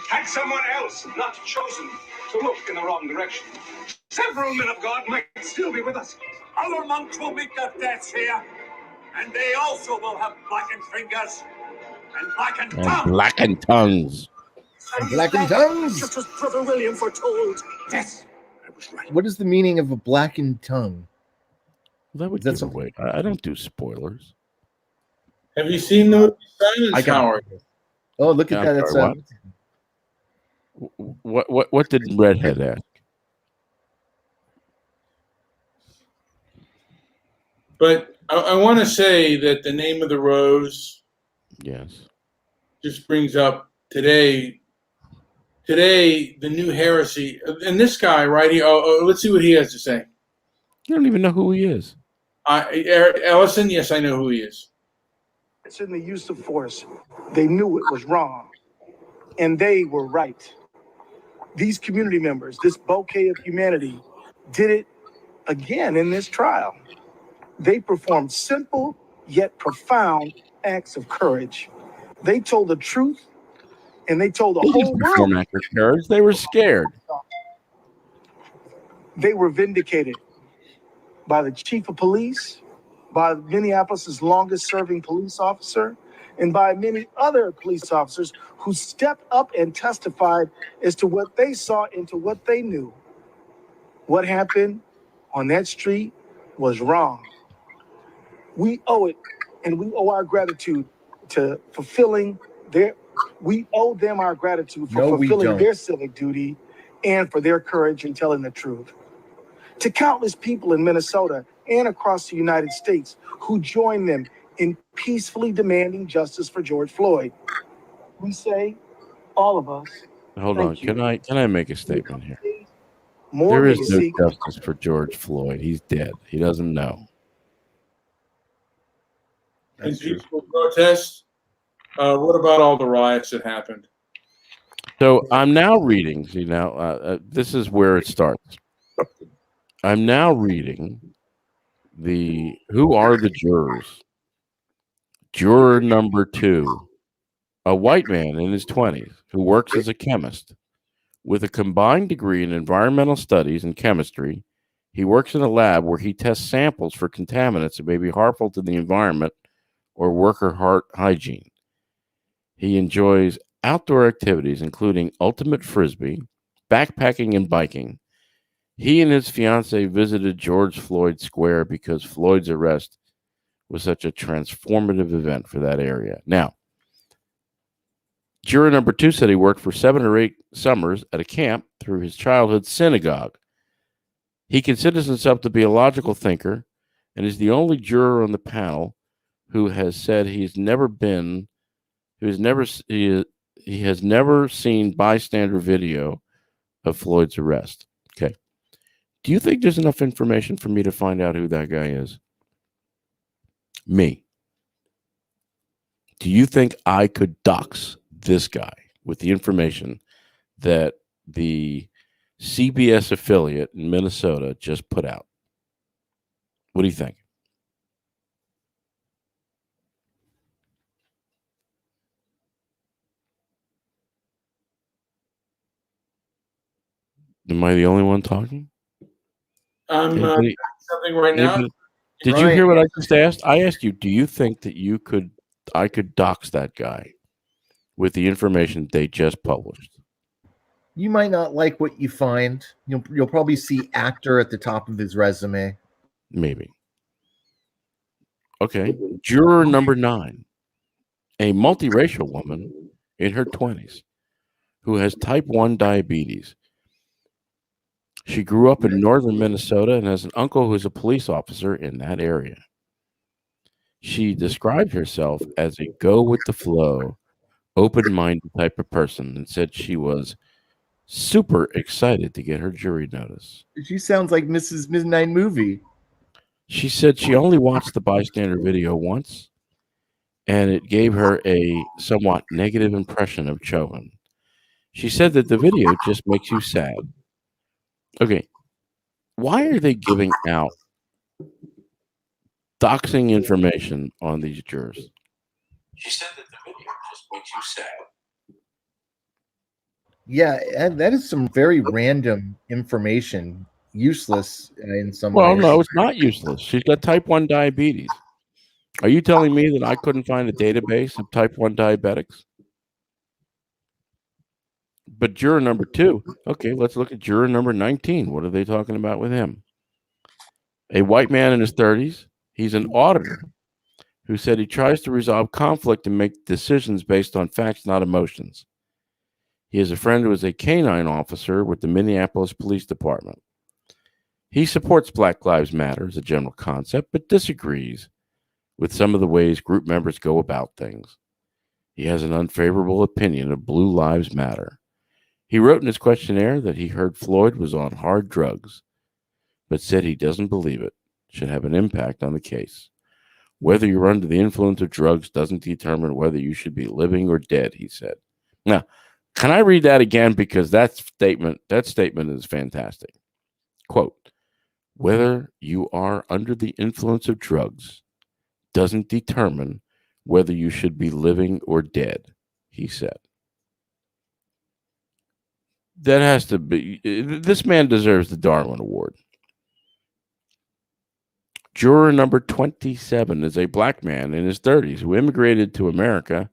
Had someone else not chosen to look in the wrong direction, several men of God might still be with us. Other monks will meet their deaths here, and they also will have blackened fingers and blackened tongues. Blackened tongues. Blackened tongues? Just as Brother William foretold. Yes, I was right. What is the meaning of a blackened tongue? That would give away. I don't do spoilers. Have you seen the movie Silence Howard? Oh, look at that. It's, what did Redhead ask? But I want to say that The Name of the Rose, yes, just brings up today the new heresy. And this guy right here, let's see what he has to say. You don't even know who he is. Eric Ellison, yes, I know who he is. It's in the use of force. They knew it was wrong, and they were right. These community members, this bouquet of humanity, did it again in this trial. They performed simple yet profound acts of courage. They told the truth, and they told the whole world. Acts of courage. They were scared. They were vindicated by the chief of police, by Minneapolis's longest serving police officer, and by many other police officers who stepped up and testified as to what they saw and to what they knew. What happened on that street was wrong. We owe it, and we owe our gratitude to fulfilling we owe them our gratitude for fulfilling their civic duty and for their courage in telling the truth. To countless people in Minnesota and across the United States who joined them in peacefully demanding justice for George Floyd. We say, all of us, Hold on. thank you. Can I make a statement here? More There is no basic. justice for George Floyd. He's dead. He doesn't know. In peaceful protest. What about all the riots that happened? So I'm now reading. See now, this is where it starts. I'm now reading who are the jurors. Juror number 2, a white man in his 20s who works as a chemist with a combined degree in environmental studies and chemistry. He works in a lab where he tests samples for contaminants that may be harmful to the environment or worker hygiene. He enjoys outdoor activities, including ultimate frisbee, backpacking, and biking. He and his fiancee visited George Floyd Square because Floyd's arrest was such a transformative event for that area. Now, juror number 2 said he worked for 7 or 8 summers at a camp through his childhood synagogue. He considers himself to be a logical thinker and is the only juror on the panel who has said he has never seen bystander video of Floyd's arrest. Okay. Do you think there's enough information for me to find out who that guy is? Me. Do you think I could dox this guy with the information that the CBS affiliate in Minnesota just put out? What do you think? Am I the only one talking? I'm something right now. Did you hear what I just asked? I asked you, do you think that I could dox that guy with the information they just published? You might not like what you find. You'll probably see actor at the top of his resume. Maybe. Okay. Juror number 9, a multiracial woman in her 20s who has type 1 diabetes. She grew up in northern Minnesota and has an uncle who's a police officer in that area. She described herself as a go-with-the-flow, open-minded type of person and said she was super excited to get her jury notice. She sounds like Mrs. Midnight Movie. She said she only watched the bystander video once, and it gave her a somewhat negative impression of Chauvin. She said that the video just makes you sad. Okay, why are they giving out doxing information on these jurors? She said that the video just makes you sad. Yeah, and that is some very random information, useless in some Well, ways. no, it's not useless. She's got type 1 diabetes. Are you telling me that I couldn't find a database of type 1 diabetics? But juror number 2, okay, let's look at juror number 19. What are they talking about with him? A white man in his 30s. He's an auditor who said he tries to resolve conflict and make decisions based on facts, not emotions. He has a friend who is a canine officer with the Minneapolis Police Department. He supports Black Lives Matter as a general concept, but disagrees with some of the ways group members go about things. He has an unfavorable opinion of Blue Lives Matter. He wrote in his questionnaire that he heard Floyd was on hard drugs, but said he doesn't believe it should have an impact on the case. Whether you're under the influence of drugs doesn't determine whether you should be living or dead, he said. Now, can I read that again? Because that statement is fantastic. Quote, whether you are under the influence of drugs doesn't determine whether you should be living or dead, he said. That has to be, this man deserves the Darwin Award. Juror number 27 is a black man in his 30s who immigrated to America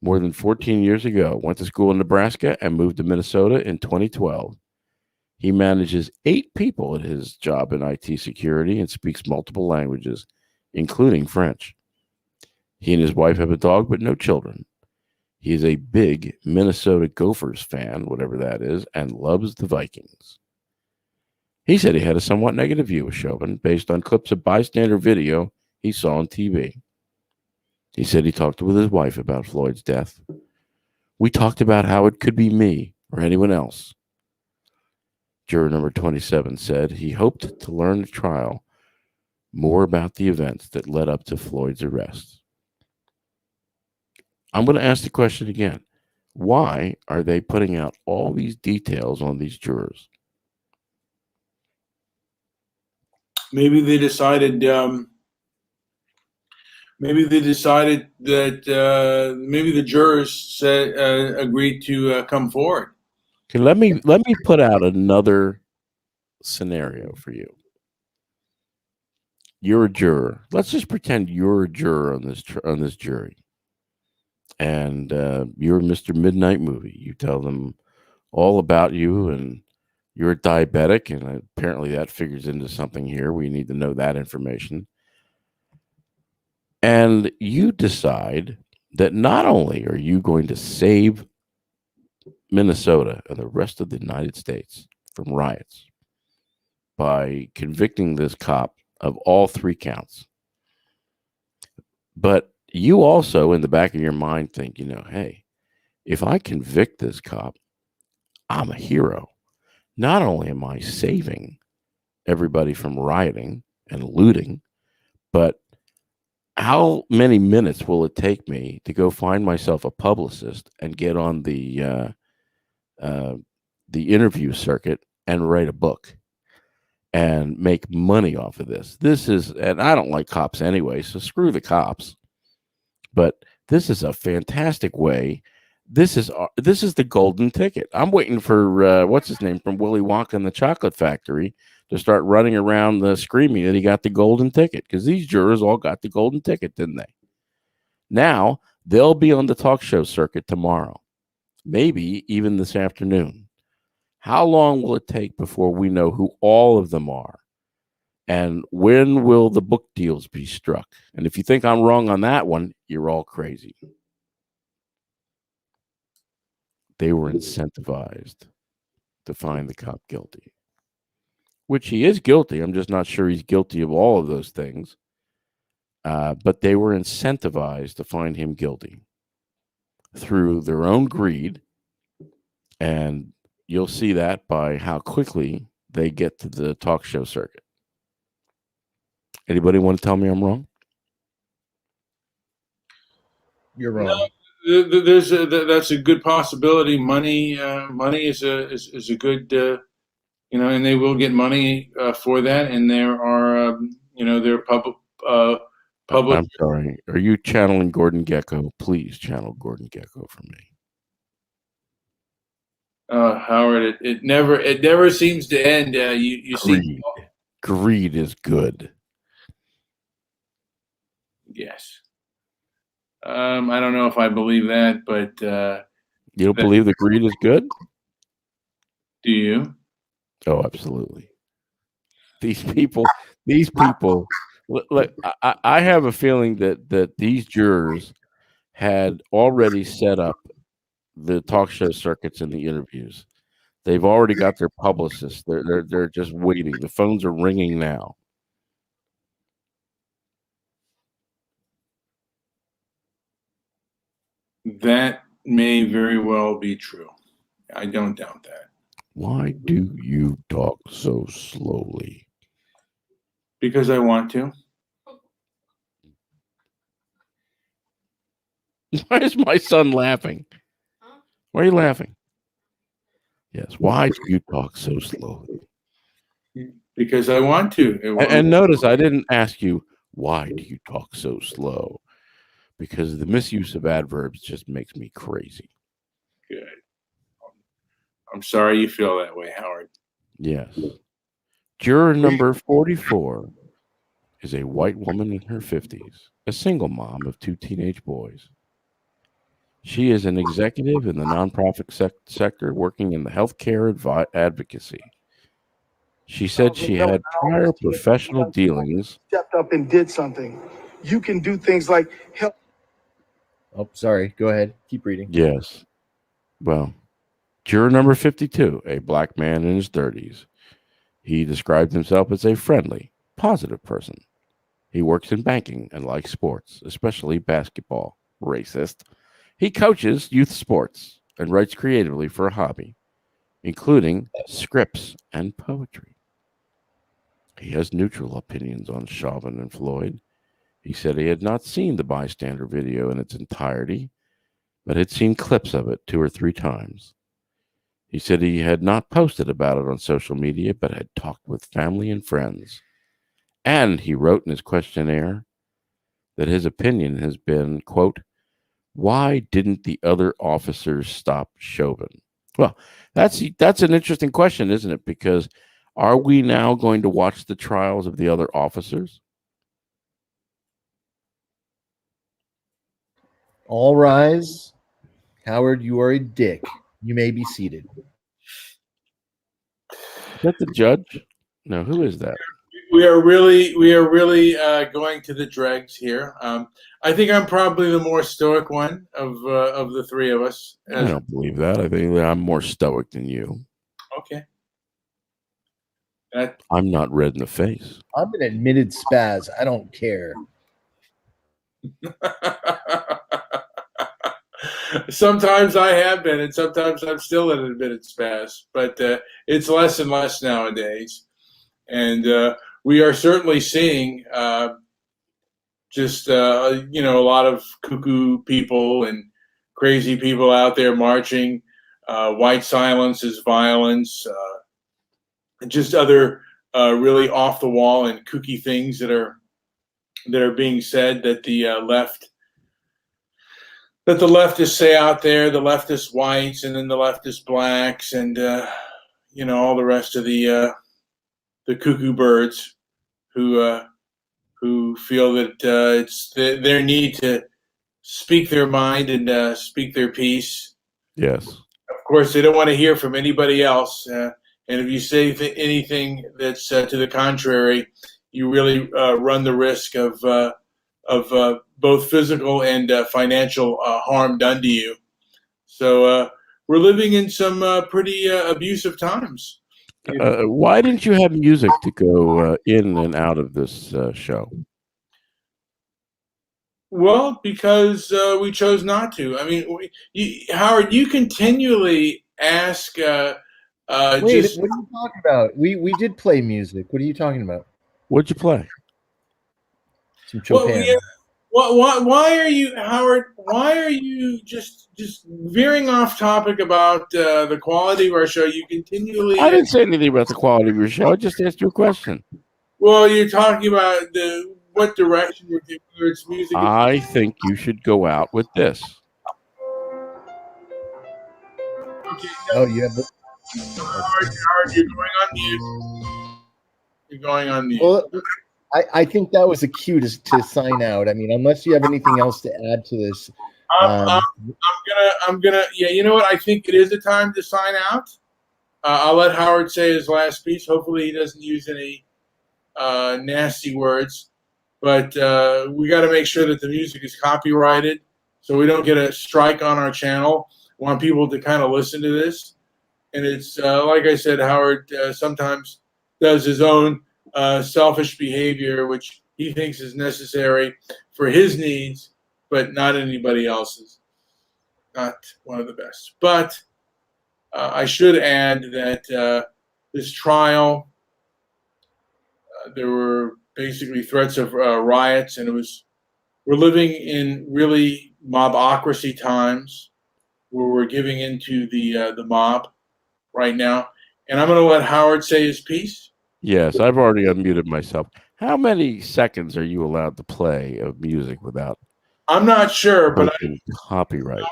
more than 14 years ago, went to school in Nebraska, and moved to Minnesota in 2012. He manages 8 people at his job in IT security and speaks multiple languages, including French. He and his wife have a dog, but no children. He is a big Minnesota Gophers fan, whatever that is, and loves the Vikings. He said he had a somewhat negative view of Chauvin based on clips of bystander video he saw on TV. He said he talked with his wife about Floyd's death. We talked about how it could be me or anyone else. Juror number 27 said he hoped to learn at trial more about the events that led up to Floyd's arrest. I'm going to ask the question again. Why are they putting out all these details on these jurors? Maybe they decided. Maybe they decided that maybe the jurors said agreed to come forward. Okay, let me put out another scenario for you. You're a juror. Let's just pretend you're a juror on this jury, and you're Mr. Midnight Movie. You tell them all about you, and you're a diabetic, and apparently that figures into something here. We need to know that information. And you decide that not only are you going to save Minnesota and the rest of the United States from riots by convicting this cop of all 3 counts, but you also, in the back of your mind, think, hey, if I convict this cop, I'm a hero. Not only am I saving everybody from rioting and looting, but how many minutes will it take me to go find myself a publicist and get on the interview circuit and write a book and make money off of this? And I don't like cops anyway, so screw the cops. But this is a fantastic way. This is the golden ticket. I'm waiting for what's his name from Willy Wonka and the Chocolate Factory to start running around screaming that he got the golden ticket, because these jurors all got the golden ticket, didn't they? Now they'll be on the talk show circuit tomorrow, maybe even this afternoon. How long will it take before we know who all of them are? And when will the book deals be struck? And if you think I'm wrong on that one, you're all crazy. They were incentivized to find the cop guilty, which he is guilty. I'm just not sure he's guilty of all of those things. But they were incentivized to find him guilty through their own greed. And you'll see that by how quickly they get to the talk show circuit. Anybody want to tell me I'm wrong? You're wrong. No, that's a good possibility. Money is a good, and they will get money for that. And there are, there are public. I'm sorry. Are you channeling Gordon Gekko? Please channel Gordon Gekko for me. Howard, it never seems to end. You see, greed is good. Yes. I don't know if I believe that, but you don't believe that greed is good? Do you? Oh, absolutely. These people. Look, I have a feeling that these jurors had already set up the talk show circuits and the interviews. They've already got their publicists. They're just waiting. The phones are ringing now. That may very well be true. I don't doubt that. Why do you talk so slowly? Because I want to. Why is my son laughing? Why are you laughing? Yes. Why do you talk so slowly? Because I want to. And notice I didn't ask you, why do you talk so slow? Because the misuse of adverbs just makes me crazy. Good. I'm sorry you feel that way, Howard. Yes. Juror number 44 is a white woman in her 50s, a single mom of 2 teenage boys. She is an executive in the nonprofit sector working in the healthcare advocacy. She said she had prior professional dealings. Stepped up and did something. You can do things like help. Oh, sorry. Go ahead. Keep reading. Yes. Well, juror number 52, a black man in his 30s. He described himself as a friendly, positive person. He works in banking and likes sports, especially basketball. Racist. He coaches youth sports and writes creatively for a hobby, including scripts and poetry. He has neutral opinions on Chauvin and Floyd. He said he had not seen the bystander video in its entirety, but had seen clips of it 2 or 3 times. He said he had not posted about it on social media, but had talked with family and friends. And he wrote in his questionnaire that his opinion has been, quote, why didn't the other officers stop Chauvin? Well, that's an interesting question, isn't it? Because are we now going to watch the trials of the other officers? All rise. Howard, you are a dick. You may be seated. Is that the judge? No, who is that? We are really going to the dregs here. I think I'm probably the more stoic one of the three of us. I don't believe that. I think I'm more stoic than you. Okay. I'm not red in the face. I'm an admitted spaz. I don't care. Sometimes I have been, and sometimes I'm still an admitted spaz, but it's less and less nowadays. And we are certainly seeing just a lot of cuckoo people and crazy people out there marching. White silence is violence. Just other really off the wall and kooky things that are being said that the leftists say out there, the leftist whites and then the leftist blacks and all the rest of the cuckoo birds who feel that it's their need to speak their mind and speak their piece. Yes. Of course, they don't want to hear from anybody else. And if you say anything that's to the contrary, you really run the risk of both physical and financial harm done to you. So we're living in some pretty abusive times. Why didn't you have music to go in and out of this show? Well, because we chose not to. I mean, Howard, you continually ask. Wait, what are you talking about? We did play music. What are you talking about? What'd you play? Some Chauvin. Why are you, Howard? Why are you just veering off topic about the quality of our show? You continually. I didn't say anything about the quality of your show. I just asked you a question. Well, you're talking about what direction we're taking, whether it's music. I think you should go out with this. Okay, oh, you have. Howard, you're going on mute. You're going on mute. Well, I think that was a cue to sign out. I mean, unless you have anything else to add to this. I'm gonna. Yeah, you know what? I think it is a time to sign out. I'll let Howard say his last piece. Hopefully, he doesn't use any nasty words. But we got to make sure that the music is copyrighted, so we don't get a strike on our channel. I want people to kind of listen to this, and it's like I said, Howard sometimes does his own selfish behavior, which he thinks is necessary for his needs, but not anybody else's. Not one of the best. But I should add that this trial, there were basically threats of riots, and we're living in really mobocracy times where we're giving into the mob right now. And I'm going to let Howard say his piece. Yes, I've already unmuted myself. How many seconds are you allowed to play of music without? I'm not sure, but copyright.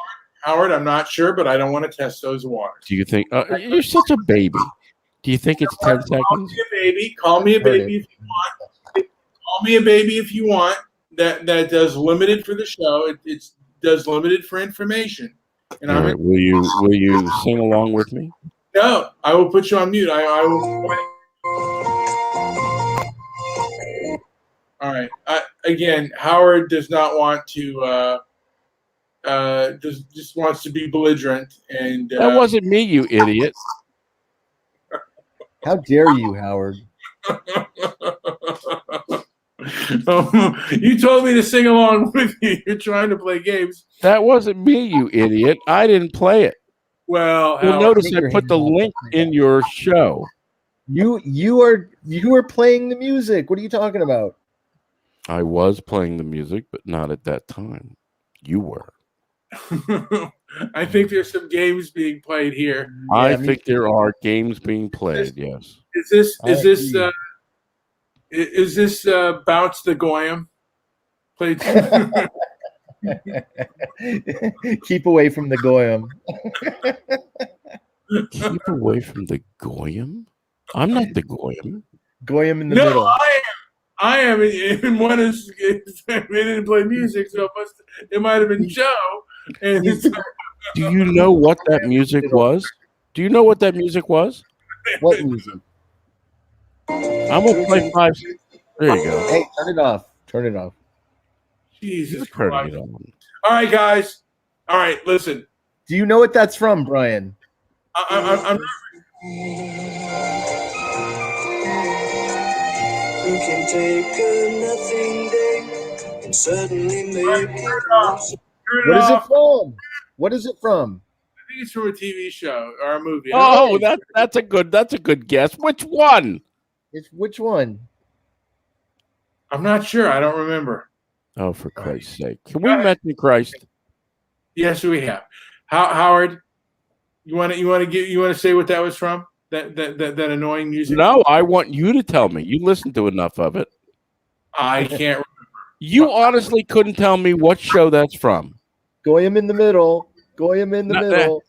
Howard, I'm not sure, but I don't want to test those waters. Do you think you're such a baby? Do you think it's 10 seconds? Call me a baby. Call me a baby if you want. Call me a baby if you want. That does limited for the show. It does limited for information. And all right, will you sing along with me? No, I will put you on mute. I will. All right. Again, Howard does not want to. Just wants to be belligerent, and that wasn't me, you idiot. How dare you, Howard? Oh, you told me to sing along with you. You're trying to play games. That wasn't me, you idiot. I didn't play it. Well, You'll Howard, notice I put the link in your show. You are playing the music. What are you talking about? I was playing the music, but not at that time. You were. I think there's some games being played here. I think there are games being played. Yes. Is this Bounce the Goyim? Played. Keep away from the Goyim. Keep away from the Goyim? I'm not the Goyim. Goyim in the middle. I am in one of they didn't play music, so it might have been Joe. And do you know what that music was? Do you know what that music was? What music? I'm gonna play 5. There you go. Hey, turn it off. Turn it off. Jesus Christ. All right, guys. All right, listen. Do you know what that's from, Brian? I'm You can take a nothing day and suddenly make it awesome. What is it from? What is it from? I think it's from a TV show or a movie. Oh, that's a good guess. Which one? It's which one? I'm not sure. I don't remember. Oh, for Christ's sake! Can we mention Christ? Yes, we have. Howard, you want to say what that was from? That annoying music? No, I want you to tell me. You listened to enough of it. I can't remember. You honestly couldn't tell me what show that's from. Goyim in the middle. Goyim in the middle.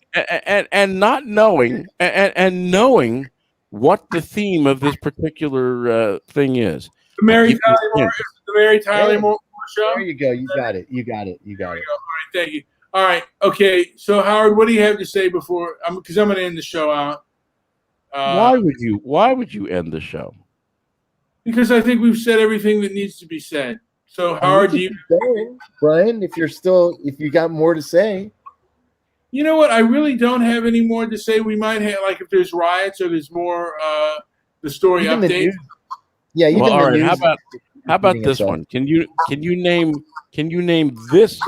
And not knowing and knowing what the theme of this particular thing is. The Mary Tyler Moore show. There you go. You got it. You got it. You got it. All right, thank you. All right, okay. So Howard, what do you have to say before? Because I'm going to end the show out. Why would you end the show? Because I think we've said everything that needs to be said. So Howard, Brian, if you got more to say. You know what? I really don't have any more to say. We might have, like, if there's riots or there's more the story Even the updates. news. Yeah, even Well, all the right. news. How about this one? Can you name this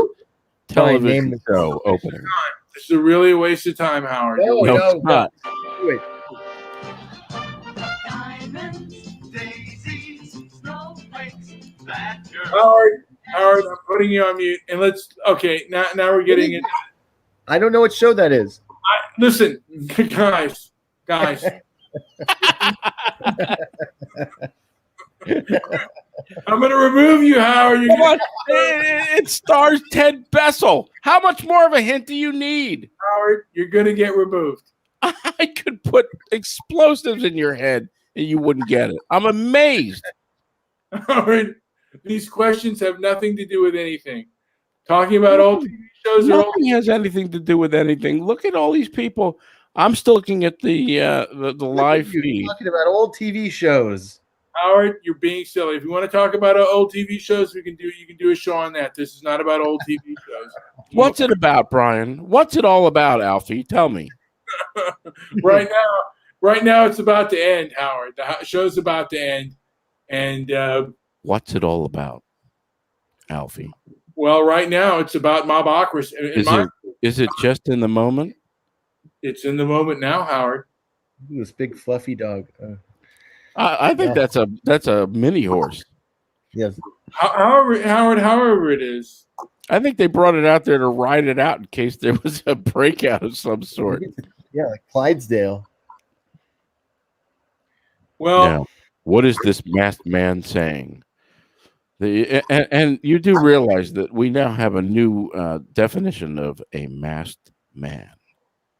television show opening? This is really a waste of time, Howard. No, it's not. Wait. Howard, I'm putting you on mute, and now we're getting it. I don't know what show that is. Listen, guys. I'm going to remove you, Howard. It stars Ted Bessel. How much more of a hint do you need? Howard, you're going to get removed. I could put explosives in your head and you wouldn't get it. I'm amazed. Howard, these questions have nothing to do with anything. Talking about old TV shows or nothing has anything to do with anything. Look at all these people. I'm still looking at the live feed. Talking about old TV shows. Howard, you're being silly. If you want to talk about old TV shows, you can do a show on that. This is not about old TV shows. What's it about, Brian? What's it all about, Alfie? Tell me. Right now it's about to end, Howard. The show's about to end. And what's it all about, Alfie? Well, right now it's about mobocracy. Is it just in the moment? It's in the moment now, Howard. This big fluffy dog. I think that's a mini horse. Yes. However it is. I think they brought it out there to ride it out in case there was a breakout of some sort. Yeah, like Clydesdale. Well, now, what is this masked man saying? And you do realize that we now have a new definition of a masked man.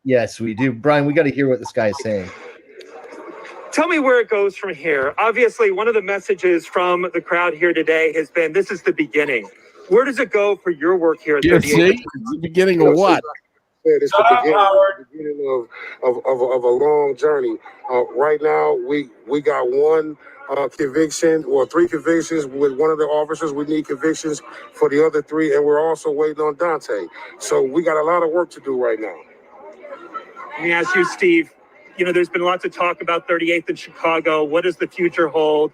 Yes, we do. Brian, we got to hear what this guy is saying. Tell me where it goes from here. Obviously, one of the messages from the crowd here today has been, this is the beginning. Where does it go for your work here at 38? The beginning of what? It's the beginning of a long journey. Right now, we got one conviction or 3 convictions with one of the officers. We need convictions for the other 3, and we're also waiting on Dante. So we got a lot of work to do right now. Let me ask you, Steve. There's been lots of talk about 38th in Chicago. What does the future hold?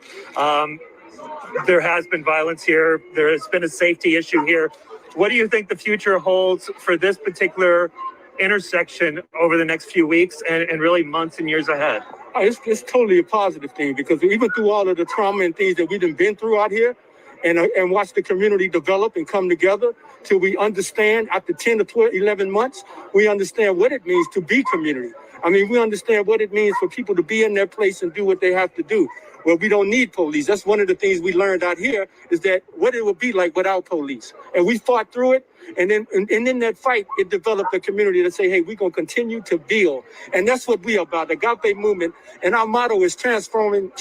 There has been violence here. There has been a safety issue here. What do you think the future holds for this particular intersection over the next few weeks and really months and years ahead? It's totally a positive thing because even through all of the trauma and things that we've been through out here and watch the community develop and come together till we understand after 10 to 12, 11 months, we understand what it means to be community. I mean, we understand what it means for people to be in their place and do what they have to do. Well, we don't need police. That's one of the things we learned out here is that what it would be like without police. And we fought through it. And then in that fight, it developed a community to say, hey, we're going to continue to build. And that's what we are about, the Agape movement. And our motto is transforming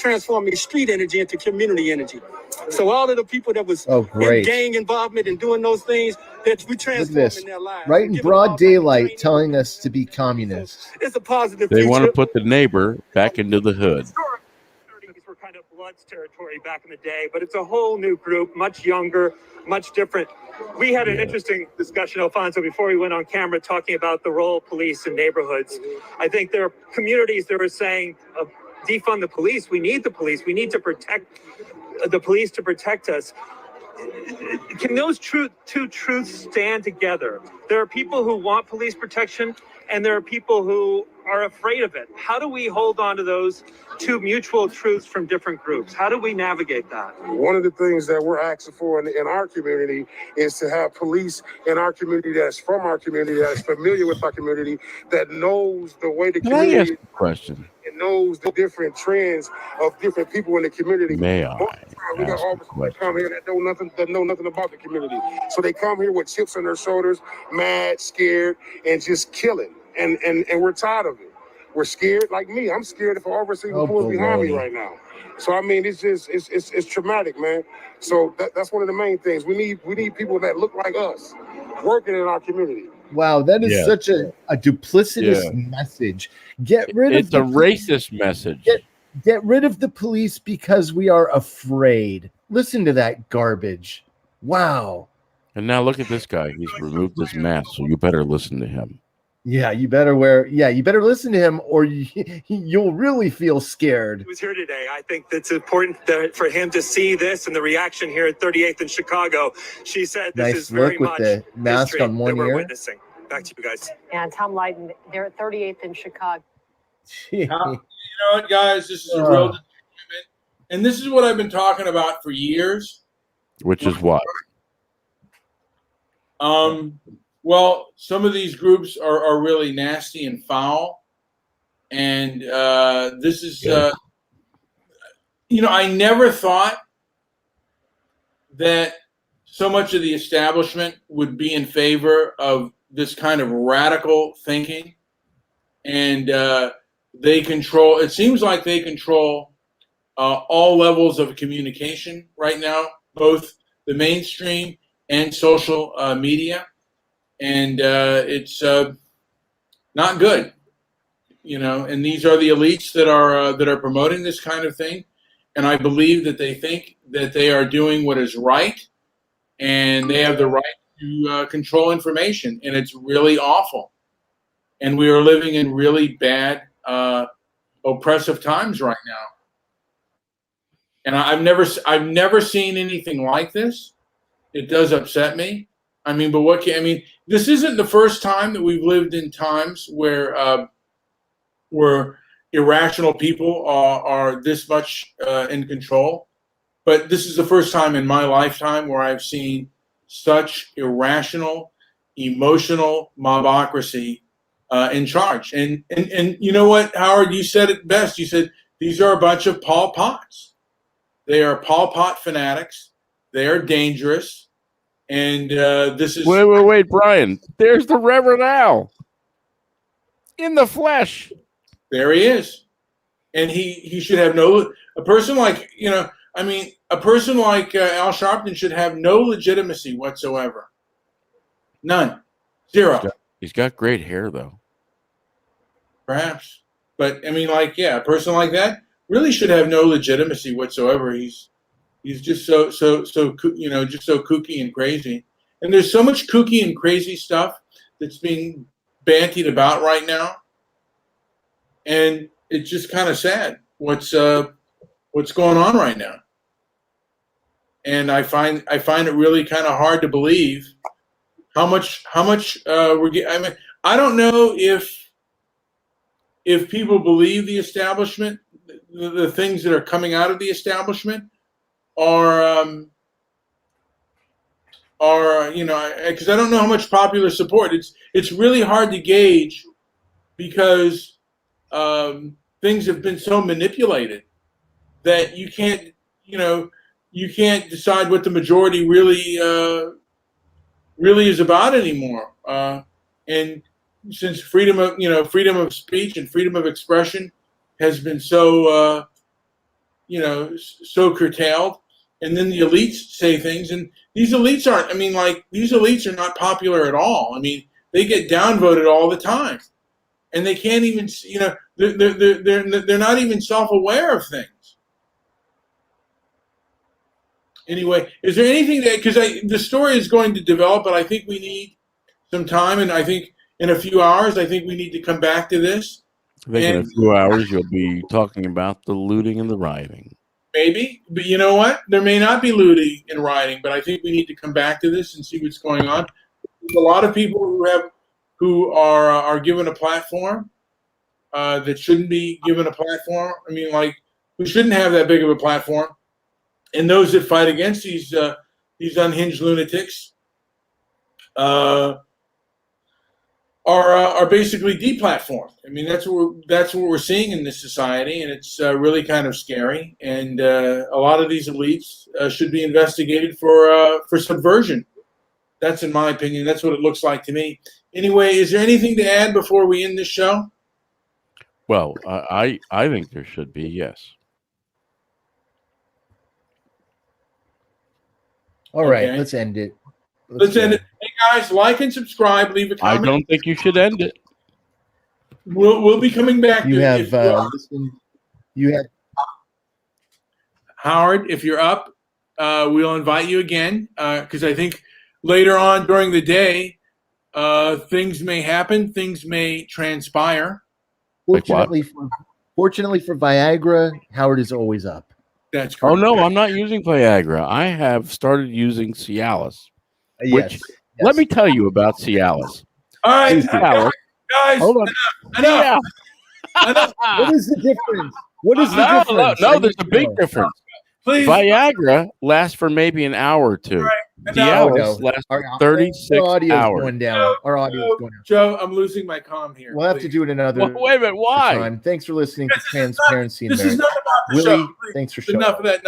street energy into community energy. So all of the people that was in gang involvement and doing those things, that we transform in their lives. Right in broad daylight telling us to be communists. It's a positive They future. want to put the neighbor back into the hood. Were kind of Bloods territory back in the day, but it's a whole new group, much younger, much different. We had an interesting discussion, Alfonso, before we went on camera, talking about the role of police in neighborhoods. I think there are communities that were saying, defund the police. We need the police. We need to protect the police to protect us. Can those two truths stand together? There are people who want police protection, and there are people who are afraid of it. How do we hold on to those two mutual truths from different groups? How do we navigate that? One of the things that we're asking for in our community is to have police in our community that's from our community, that's familiar with our community, that knows the way the Can I ask community a question? and knows the different trends of different people in the community. May I We got ask a officers that question? come here that know nothing about the community. So they come here with chips on their shoulders, mad, scared, and just killing. And we're tired of it. We're scared, like me. I'm scared if an officer even pulls behind me right now. So I mean, it's just it's traumatic, man. So that's one of the main things. We need people that look like us, working in our community. Wow, that is Yeah. such a duplicitous Yeah. message. Get rid of It's a racist message. Get rid of the police because we are afraid. Listen to that garbage. Wow. And now look at this guy. He's removed his mask, so you better listen to him. Yeah, you better listen to him or you'll really feel scared. He was here today. I think that's important for him to see this and the reaction here at 38th in Chicago. She said this Nice is very look with much the mask history on one that we're ear. witnessing. Back to you guys. And Tom Lydon, they're at 38th in Chicago. You know what, guys? This is a real disappointment. And this is what I've been talking about for years. Which is what? Well, some of these groups are really nasty and foul. And this is, I never thought that so much of the establishment would be in favor of this kind of radical thinking. And it seems like they control all levels of communication right now, both the mainstream and social media. And it's not good, and these are the elites that are promoting this kind of thing. And I believe that they think that they are doing what is right, and they have the right to control information. And it's really awful. And we are living in really bad, oppressive times right now. And I've never seen anything like this. It does upset me. I mean, but this isn't the first time that we've lived in times where irrational people are this much in control. But this is the first time in my lifetime where I've seen such irrational, emotional mobocracy in charge. And you know what, Howard, you said it best. You said these are a bunch of Pol Pots. They are Pol Pot fanatics. They are dangerous. And this is Wait, Brian. There's the Reverend Al in the flesh. There he is, and he should have a person like Al Sharpton should have no legitimacy whatsoever. None, zero. He's got great hair though. Perhaps, but a person like that really should have no legitimacy whatsoever. He's just so kooky and crazy. And there's so much kooky and crazy stuff that's being bantied about right now. And it's just kind of sad what's going on right now. and I find it really kind of hard to believe how much we're getting. I mean, I don't know if people believe the establishment, the things that are coming out of the establishment are because I don't know how much popular support. It's really hard to gauge because things have been so manipulated that you can't decide what the majority really is about anymore. And since freedom of speech and freedom of expression has been so curtailed, and then the elites say things, and these elites are not popular at all. I mean, they get downvoted all the time, and they can't even, they're not even self-aware of things. Anyway, is there anything that, because the story is going to develop, but I think we need some time, and I think in a few hours, I think we need to come back to this. I think in a few hours you'll be talking about the looting and the rioting. Maybe, but you know what? There may not be looting and rioting, but I think we need to come back to this and see what's going on. There's a lot of people who are given a platform that shouldn't be given a platform. I mean, who shouldn't have that big of a platform. And those that fight against these unhinged lunatics are basically deplatformed. I mean, that's what we're seeing in this society, and it's really kind of scary. And a lot of these elites should be investigated for subversion. That's in my opinion. That's what it looks like to me. Anyway, is there anything to add before we end this show? Well, I think there should be, yes. All right, let's end it. Let's end it. Hey guys, like and subscribe. Leave a comment. I don't think you should end it. We'll be coming back. You have Howard. If you're up, we'll invite you again because I think later on during the day, things may happen. Things may transpire. Fortunately for Viagra, Howard is always up. That's correct. Oh no, I'm not using Viagra. I have started using Cialis. Which let me tell you about Cialis. All right, guys, hold on. Enough. What is the difference? What is the difference? No, there's a big difference. Please. Viagra lasts for maybe an hour or two. Cialis lasts for 36 hours. Going down. Our audio is going down. Joe, I'm losing my comm here. We'll have to do it another wait a minute. Why? time. Thanks for listening to Transparency and This is Merit. not about the Willie, show. thanks for showing Enough of that.